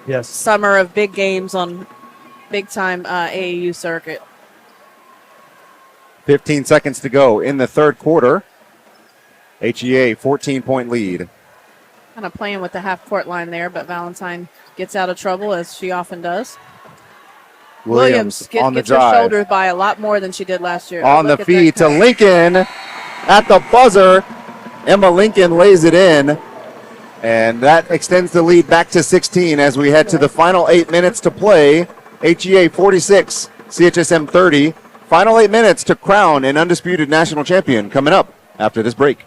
yes. summer of big games on big-time AAU circuit. 15 seconds to go in the third quarter. HEA 14-point lead. Kind of playing with the half-court line there, but Valentine gets out of trouble, as she often does. Williams on the gets her drive. shoulders by a lot more than she did last year. On the feed to Lincoln at the buzzer. Emma Lincoln lays it in, and that extends the lead back to 16 as we head to the final 8 minutes to play. HEA 46, CHSM 30. Final 8 minutes to crown an undisputed national champion coming up after this break.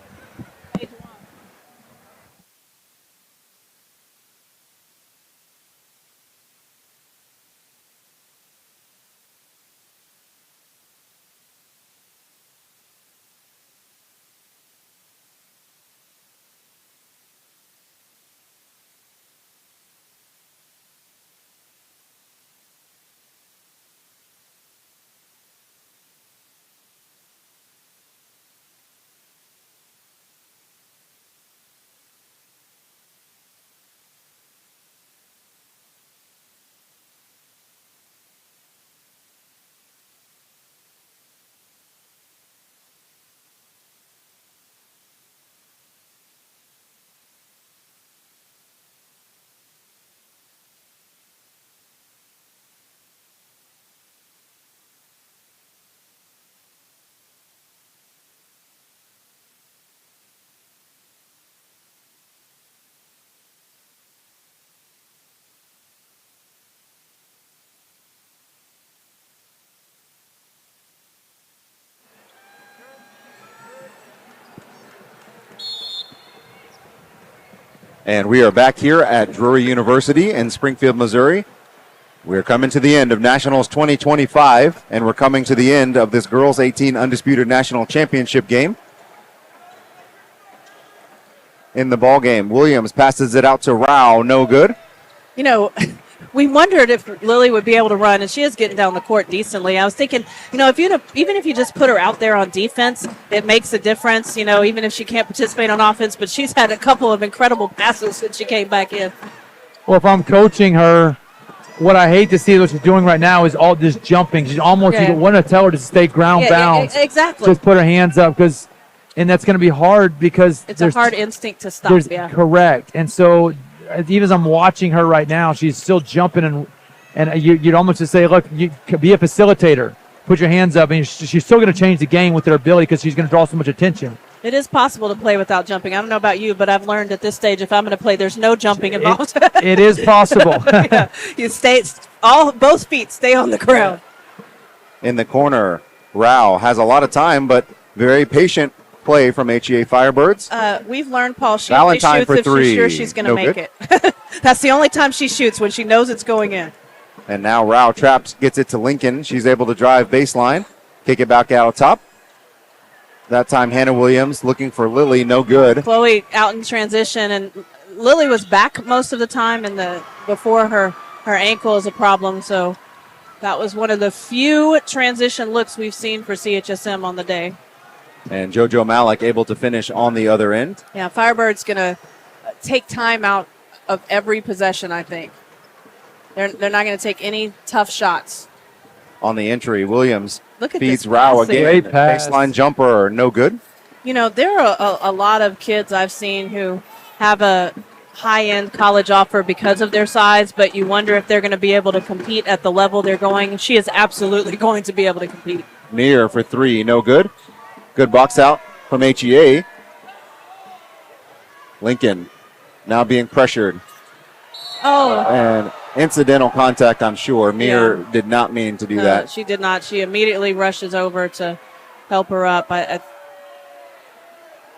And we are back here at Drury University in Springfield, Missouri. We're coming to the end of Nationals 2025, and we're coming to the end of this Girls 18 Undisputed National Championship game. In the ball game, Williams passes it out to Rao, no good. We wondered if Lily would be able to run, and she is getting down the court decently. I was thinking, even if you just put her out there on defense, it makes a difference, even if she can't participate on offense. But she's had a couple of incredible passes since she came back in. Well, if I'm coaching her, what I hate to see what she's doing right now is all this jumping. She's almost, you want to tell her to stay ground bound. Exactly. Just put her hands up and that's going to be hard because it's a hard instinct to stop. Correct. And so even as I'm watching her right now, she's still jumping, and you'd almost just say, look, you could be a facilitator. Put your hands up, and she's still going to change the game with her ability because she's going to draw so much attention. It is possible to play without jumping. I don't know about you, but I've learned at this stage, if I'm going to play, there's no jumping involved. It is possible. Yeah. You stay, both feet stay on the ground. In the corner, Rao has a lot of time, but very patient play from HEA Firebirds. We've learned, Paul, she Valentine only shoots for if three. she's sure she's going to make good. it. That's the only time she shoots, when she knows it's going in. And now Rao traps, gets it to Lincoln. She's able to drive baseline, kick it back out top. That time Hannah Williams looking for Lily, no good. Chloe out in transition, and Lily was back most of the time before her her ankle is a problem, so that was one of the few transition looks we've seen for CHSM on the day. And JoJo Malik able to finish on the other end. Yeah, Firebirds going to take time out of every possession, I think. They're not going to take any tough shots. On the entry, Williams Look at feeds this Rao passing. again. Great pass. Baseline jumper, no good. You know, there are a lot of kids I've seen who have a high-end college offer because of their size, but you wonder if they're going to be able to compete at the level they're going. She is absolutely going to be able to compete. Near for three, no good. Good box out from HEA. Lincoln now being pressured. Oh, And incidental contact, I'm sure. Mir Yeah. did not mean to do that. she did not. She immediately rushes over to help her up.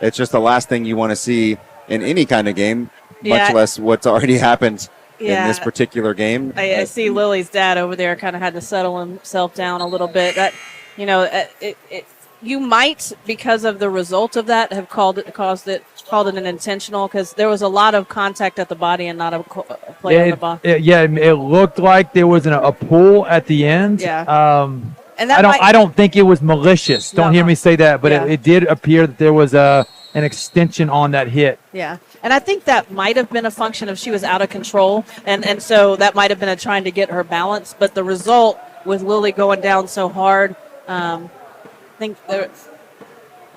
It's just the last thing you want to see in any kind of game, Yeah. much less what's already happened in Yeah. this particular game. I see Lily's dad over there kind of had to settle himself down a little bit. That, you know, you might, because of the result of that, have called it an intentional, because there was a lot of contact at the body and not a play on the ball. It looked like there was a pull at the end. Yeah. And that I don't think it was malicious. Don't hear No. me say that, but Yeah. it did appear that there was an extension on that hit. Yeah, and I think that might have been a function of she was out of control, and so that might have been trying to get her balance. But the result with Lily going down so hard, I think the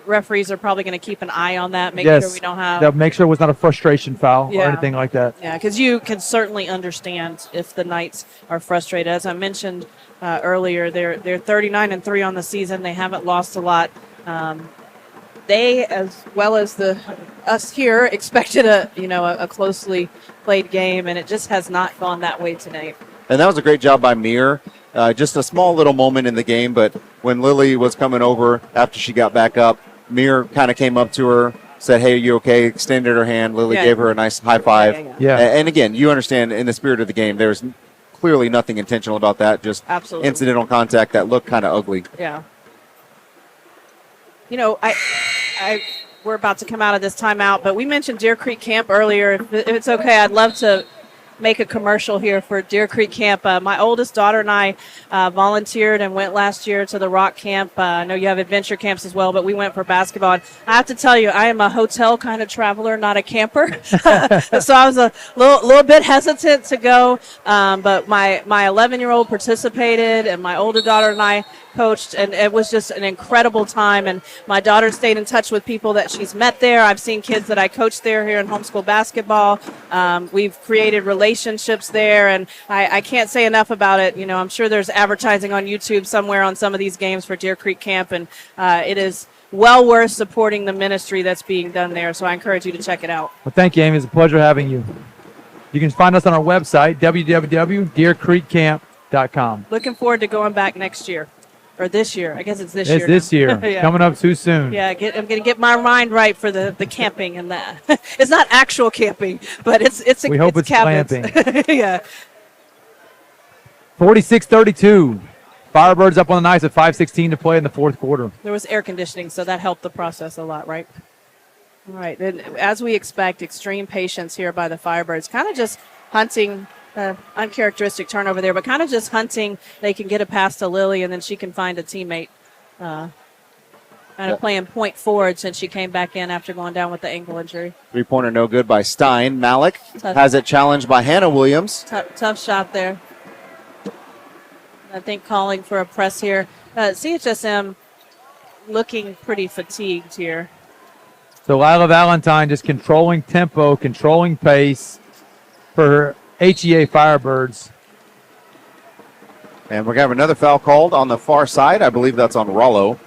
referees are probably going to keep an eye on that, make sure we don't have. They'll make sure it was not a frustration foul Yeah. or anything like that. Yeah, because you can certainly understand if the Knights are frustrated. As I mentioned earlier, they're 39-3 on the season. They haven't lost a lot. They, as well as us here, expected a closely played game, and it just has not gone that way tonight. And that was a great job by Mir. Just a small little moment in the game, but when Lily was coming over after she got back up, Mir kind of came up to her, said, "Hey, are you okay?" Extended her hand. Lily Yeah. gave her a nice high five. Yeah. And again, you understand in the spirit of the game, there's clearly nothing intentional about that, just Absolutely. incidental contact that looked kind of ugly. Yeah. You know, we're about to come out of this timeout, but we mentioned Deer Creek Camp earlier. If it's okay, I'd love to make a commercial here for Deer Creek Camp. My oldest daughter and I volunteered and went last year to the rock camp. I know you have adventure camps as well, but we went for basketball. And I have to tell you, I am a hotel kind of traveler, not a camper. So I was a little bit hesitant to go, but my 11-year-old participated, and my older daughter and I coached, and it was just an incredible time. And my daughter stayed in touch with people that she's met there. I've seen kids that I coached there here in homeschool basketball. We've created relationships there, and I can't say enough about it. You know, I'm sure there's advertising on YouTube somewhere on some of these games for Deer Creek Camp, and it is well worth supporting the ministry that's being done there. So I encourage you to check it out. Well, thank you, Amy. It's a pleasure having you. You can find us on our website, www.deercreekcamp.com. Looking forward to going back next year. Or this year. I guess it's this It's year. this year. Yeah. Coming up too soon. Yeah, I'm going to get my mind right for the camping and that. It's not actual camping, but We hope it's cabins. glamping. Yeah. 46-32. Firebirds up on the Knights at 5:16 to play in the fourth quarter. There was air conditioning, so that helped the process a lot, right? All right. And as we expect, extreme patience here by the Firebirds. Kind of just hunting, uncharacteristic turnover there, but kind of just hunting. They can get a pass to Lily, and then she can find a teammate. Kind of playing point forward since she came back in after going down with the ankle injury. Three-pointer no good by Stein. Malik Tough. has it challenged by Hannah Williams. Tough shot there. I think calling for a press here. CHSM looking pretty fatigued here. So Lila Valentine just controlling tempo, controlling pace for her HEA Firebirds. And we're going to have another foul called on the far side. I believe that's on Rollo.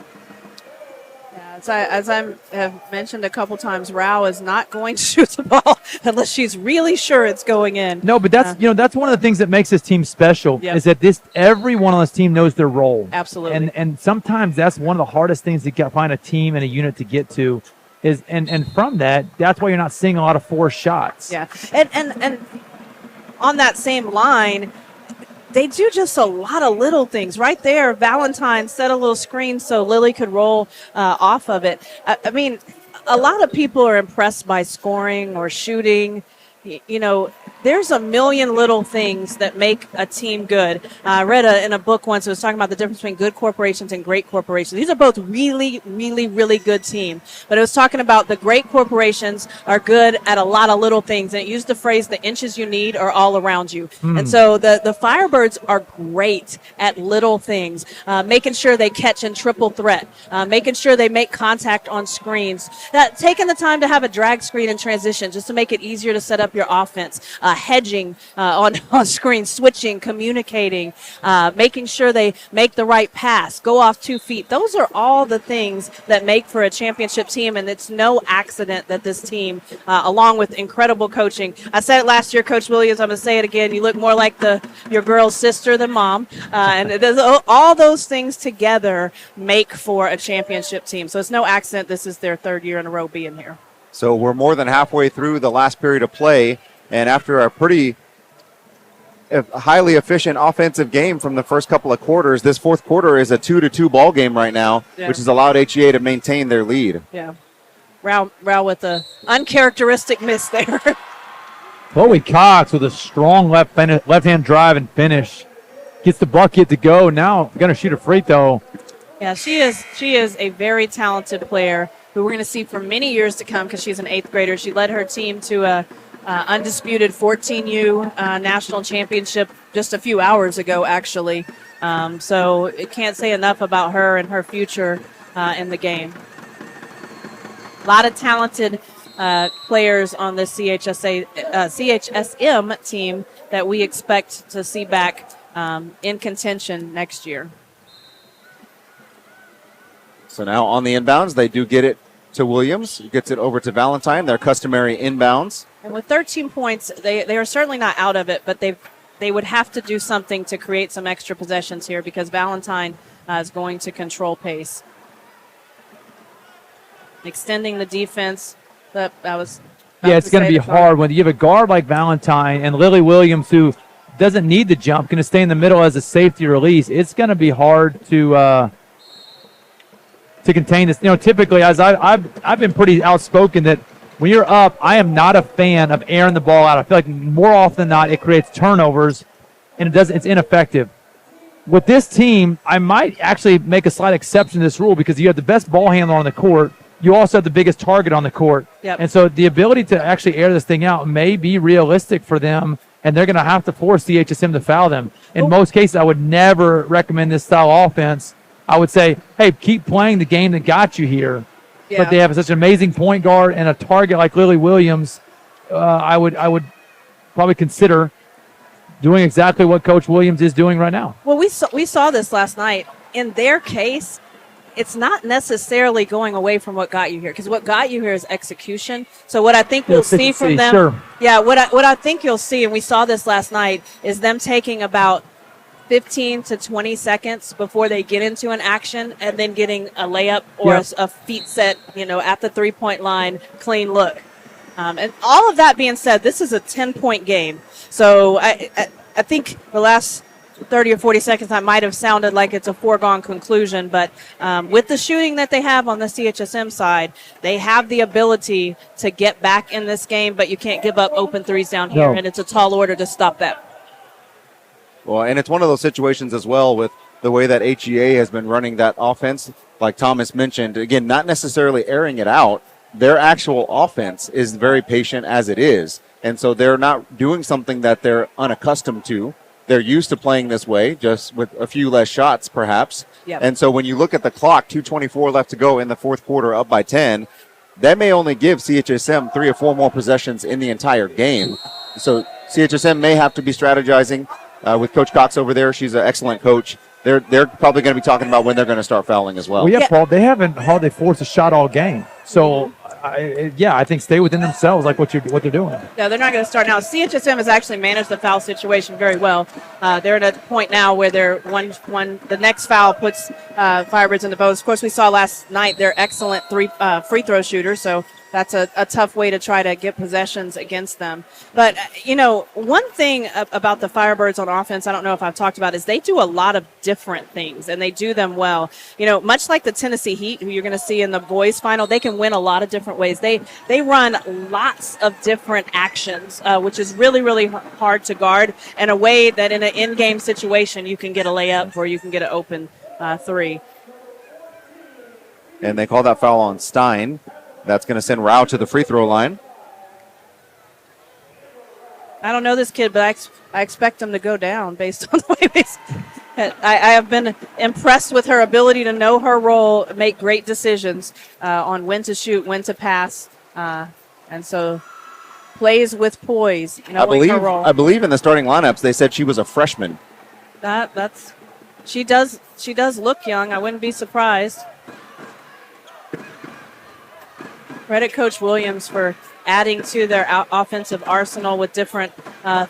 Yeah, as I have mentioned a couple times, Rao is not going to shoot the ball unless she's really sure it's going in. No, but that's that's one of the things that makes this team special. Yep. Is that everyone on this team knows their role. Absolutely. And sometimes that's one of the hardest things to find a team and a unit to get to. And from that's why you're not seeing a lot of forced shots. Yeah, and on that same line, they do just a lot of little things. Right there, Valentine set a little screen so Lily could roll off of it. I mean, a lot of people are impressed by scoring or shooting. You know, there's a million little things that make a team good. I read in a book once, it was talking about the difference between good corporations and great corporations. These are both really, really, really good teams. But it was talking about the great corporations are good at a lot of little things. And it used the phrase, the inches you need are all around you. And so the Firebirds are great at little things, making sure they catch in triple threat, making sure they make contact on screens, taking the time to have a drag screen in transition just to make it easier to set up your offense. Hedging on screen, switching, communicating, making sure they make the right pass, go off 2 feet. Those are all the things that make for a championship team, and it's no accident that this team, along with incredible coaching, I said it last year, Coach Williams, I'm going to say it again, you look more like your girl's sister than mom, and all those things together make for a championship team. So it's no accident this is their 3rd year in a row being here. So we're more than halfway through the last period of play. And after a pretty highly efficient offensive game from the first couple of quarters, this fourth quarter is a 2-2 ball game right now, which has allowed HEA to maintain their lead. Yeah. Rao with an uncharacteristic miss there. Chloe Cox with a strong left-hand drive and finish. Gets the bucket to go. Now going to shoot a free throw. Yeah, she is a very talented player who we're going to see for many years to come because she's an 8th grader. She led her team to a Undisputed 14U national championship just a few hours ago, actually. So it can't say enough about her and her future in the game. A lot of talented players on this CHSM team that we expect to see back in contention next year. So now on the inbounds, they do get it to Williams. Gets it over to Valentine, their customary inbounds. And with 13 points, they are certainly not out of it, but they would have to do something to create some extra possessions here because Valentine is going to control pace. Extending the defense. It's going to be hard when you have a guard like Valentine and Lily Williams who doesn't need the jump, going to stay in the middle as a safety release. It's going to be hard to contain this. Typically, as I've been pretty outspoken that when you're up, I am not a fan of airing the ball out. I feel like more often than not, it creates turnovers, and it's ineffective. With this team, I might actually make a slight exception to this rule because you have the best ball handler on the court. You also have the biggest target on the court. Yep. And so the ability to actually air this thing out may be realistic for them, and they're going to have to force the HSM to foul them. In most cases, I would never recommend this style offense. I would say, hey, keep playing the game that got you here. Yeah. But they have such an amazing point guard and a target like Lily Williams. I would probably consider doing exactly what Coach Williams is doing right now. Well, we saw this last night. In their case, it's not necessarily going away from what got you here because what got you here is execution. So what I think we'll see from them, what I think you'll see, and we saw this last night, is them taking about 15 to 20 seconds before they get into an action and then getting a layup or a feet set, at the 3-point line, clean look. And all of that being said, this is a 10-point game. So I think the last 30 or 40 seconds I might have sounded like it's a foregone conclusion, but with the shooting that they have on the CHSM side, they have the ability to get back in this game, but you can't give up open threes down here, and it's a tall order to stop that. Well, and it's one of those situations as well with the way that HEA has been running that offense, like Thomas mentioned. Again, not necessarily airing it out. Their actual offense is very patient as it is. And so they're not doing something that they're unaccustomed to. They're used to playing this way, just with a few less shots, perhaps. Yep. And so when you look at the clock, 2:24 left to go in the fourth quarter, up by 10, that may only give CHSM 3 or 4 more possessions in the entire game. So CHSM may have to be strategizing with Coach Cox over there. She's an excellent coach. They're probably going to be talking about when they're going to start fouling as well. Well, Paul, they haven't hardly forced a shot all game. So, I think stay within themselves like what they're doing. No, they're not going to start now. CHSM has actually managed the foul situation very well. They're at a point now where they're the next foul puts Firebirds in the bonus. Of course, we saw last night they're excellent free throw shooters, so that's a tough way to try to get possessions against them. But, one thing about the Firebirds on offense, I don't know if I've talked about, is they do a lot of different things, and they do them well. Much like the Tennessee Heat, who you're going to see in the boys final, they can win a lot of different ways. They run lots of different actions, which is really, really hard to guard, in a way that in an in-game situation you can get a layup or you can get an open three. And they call that foul on Stein. That's going to send Rao to the free throw line. I don't know this kid, but I expect him to go down based on the way I have been impressed with her ability to know her role, make great decisions on when to shoot, when to pass, and so plays with poise, knowing her role. I believe in the starting lineups they said she was a freshman. She does look young. I wouldn't be surprised. Credit Coach Williams for adding to their offensive arsenal with different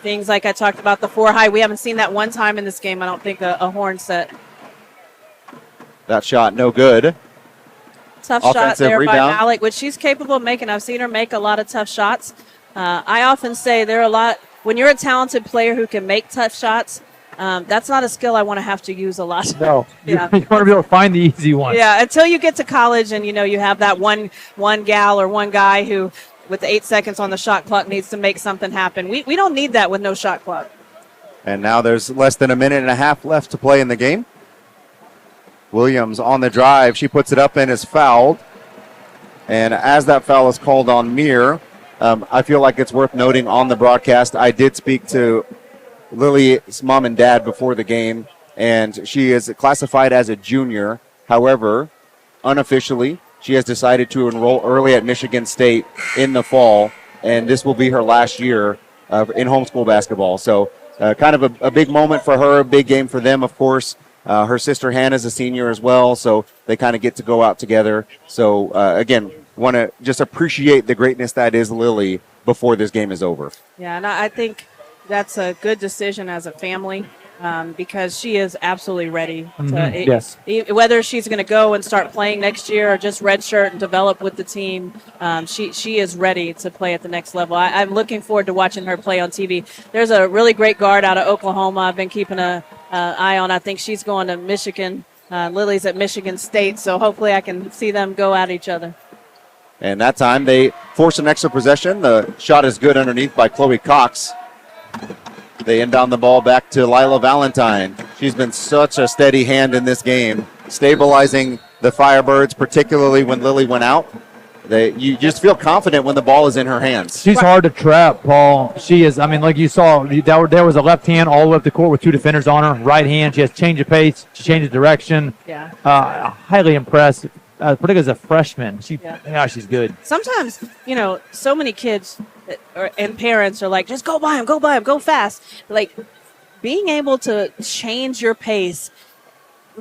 things, like I talked about the 4 high. We haven't seen that one time in this game, I don't think, a horn set. That shot no good. Tough shot there by Malik, which she's capable of making. I've seen her make a lot of tough shots. I often say when you're a talented player who can make tough shots, that's not a skill I want to have to use a lot. No, yeah. You want to be able to find the easy one. Yeah, until you get to college and, you have that one gal or one guy who, with 8 seconds on the shot clock, needs to make something happen. We don't need that with no shot clock. And now there's less than a minute and a half left to play in the game. Williams on the drive. She puts it up and is fouled. And as that foul is called on Mir, I feel like it's worth noting on the broadcast, I did speak to Lily's mom and dad before the game, and she is classified as a junior. However, unofficially, she has decided to enroll early at Michigan State in the fall, and this will be her last year in homeschool basketball. So kind of a big moment for her, a big game for them, of course. Her sister Hannah's a senior as well, so they kind of get to go out together. So, again, want to just appreciate the greatness that is Lily before this game is over. Yeah, and I think that's a good decision as a family, because she is absolutely ready. Yes. Whether she's going to go and start playing next year or just redshirt and develop with the team, she is ready to play at the next level. I'm looking forward to watching her play on TV. There's a really great guard out of Oklahoma I've been keeping an eye on. I think she's going to Michigan. Lily's at Michigan State, so hopefully I can see them go at each other. And that time they force an extra possession. The shot is good underneath by Chloe Cox. They inbound the ball back to Lila Valentine. She's been such a steady hand in this game, stabilizing the Firebirds, particularly when Lily went out. You just feel confident when the ball is in her hands. She's hard to trap, Paul. She is. I mean, like you saw, there was a left hand all the way up the court with 2 defenders on her. Right hand, she has change of pace. She changes direction. Yeah. Highly impressed, particularly as a freshman. She's good. Sometimes, so many kids and parents are like, just go by him, go fast. Like, being able to change your pace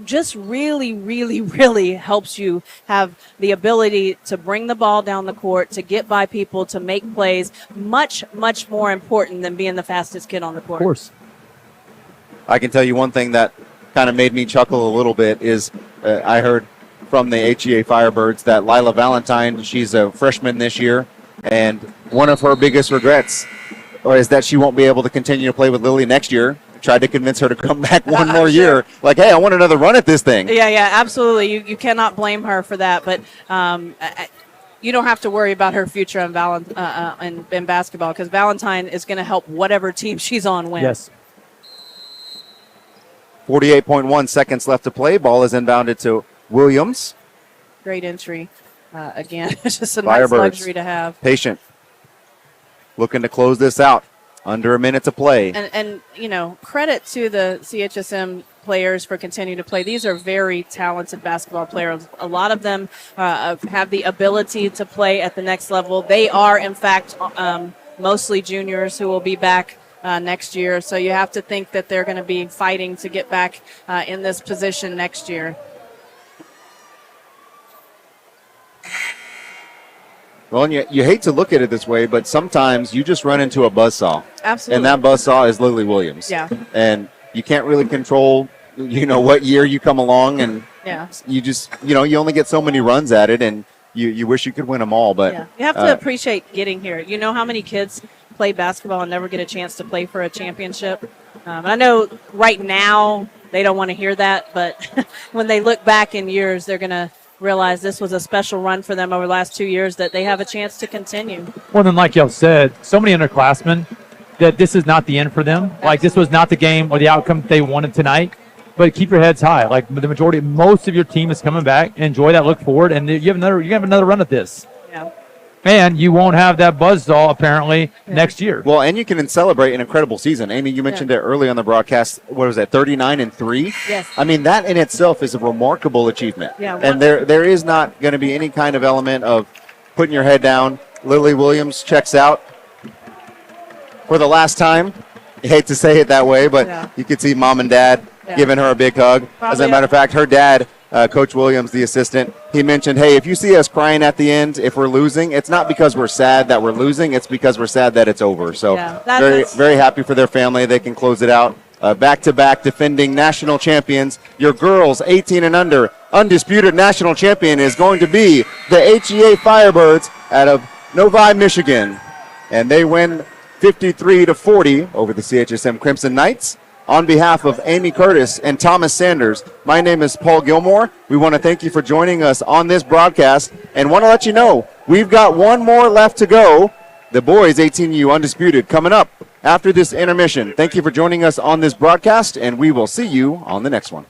just really, really, really helps you have the ability to bring the ball down the court, to get by people, to make plays. Much, much more important than being the fastest kid on the court. Of course. I can tell you one thing that kind of made me chuckle a little bit is I heard from the HEA Firebirds that Lila Valentine, she's a freshman this year, and one of her biggest regrets is that she won't be able to continue to play with Lily next year. Tried to convince her to come back one more year. Like, hey, I want another run at this thing. Yeah, absolutely. You cannot blame her for that, but you don't have to worry about her future in basketball, because Valentine is going to help whatever team she's on win. Yes. 48.1 seconds left to play. Ball is inbounded to Williams. Great entry. Again, it's just a Firebirds, nice luxury to have. Patient. Looking to close this out. Under a minute to play. And credit to the CHSM players for continuing to play. These are very talented basketball players. A lot of them have the ability to play at the next level. They are, in fact, mostly juniors who will be back next year. So you have to think that they're going to be fighting to get back in this position next year. Well, and you hate to look at it this way, but sometimes you just run into a buzzsaw. Absolutely. And that buzzsaw is Lily Williams. Yeah. And you can't really control, what year you come along, and yeah. you just, you only get so many runs at it, and you wish you could win them all. But Yeah. You have to appreciate getting here. You know how many kids play basketball and never get a chance to play for a championship? I know right now they don't want to hear that, but when they look back in years, they're going to realize this was a special run for them over the last 2 years, that they have a chance to continue. Well, then, like y'all said, so many underclassmen that this is not the end for them. Like, this was not the game or the outcome they wanted tonight. But keep your heads high. Like, the majority, most of your team is coming back. Enjoy that, look forward, and you have another run at this. Yeah. And you won't have that buzzsaw apparently next year. Well, and you can celebrate an incredible season. Amy, you mentioned it early on the broadcast. What was that, 39-3? Yes. I mean, that in itself is a remarkable achievement. Yeah. And there is not going to be any kind of element of putting your head down. Lily Williams checks out for the last time. I hate to say it that way, but you could see mom and dad giving her a big hug. As a matter of fact, her dad, Coach Williams, the assistant, he mentioned, hey, if you see us crying at the end, if we're losing, it's not because we're sad that we're losing, it's because we're sad that it's over. So very happy for their family. They can close it out. Back-to-back defending national champions. Your girls 18 and under undisputed national champion is going to be the HEA Firebirds out of Novi, Michigan. And they win 53-40 over the CHSM Crimson Knights. On behalf of Amy Curtis and Thomas Sanders, my name is Paul Gilmore. We want to thank you for joining us on this broadcast and want to let you know we've got one more left to go. The boys 18U Undisputed coming up after this intermission. Thank you for joining us on this broadcast, and we will see you on the next one.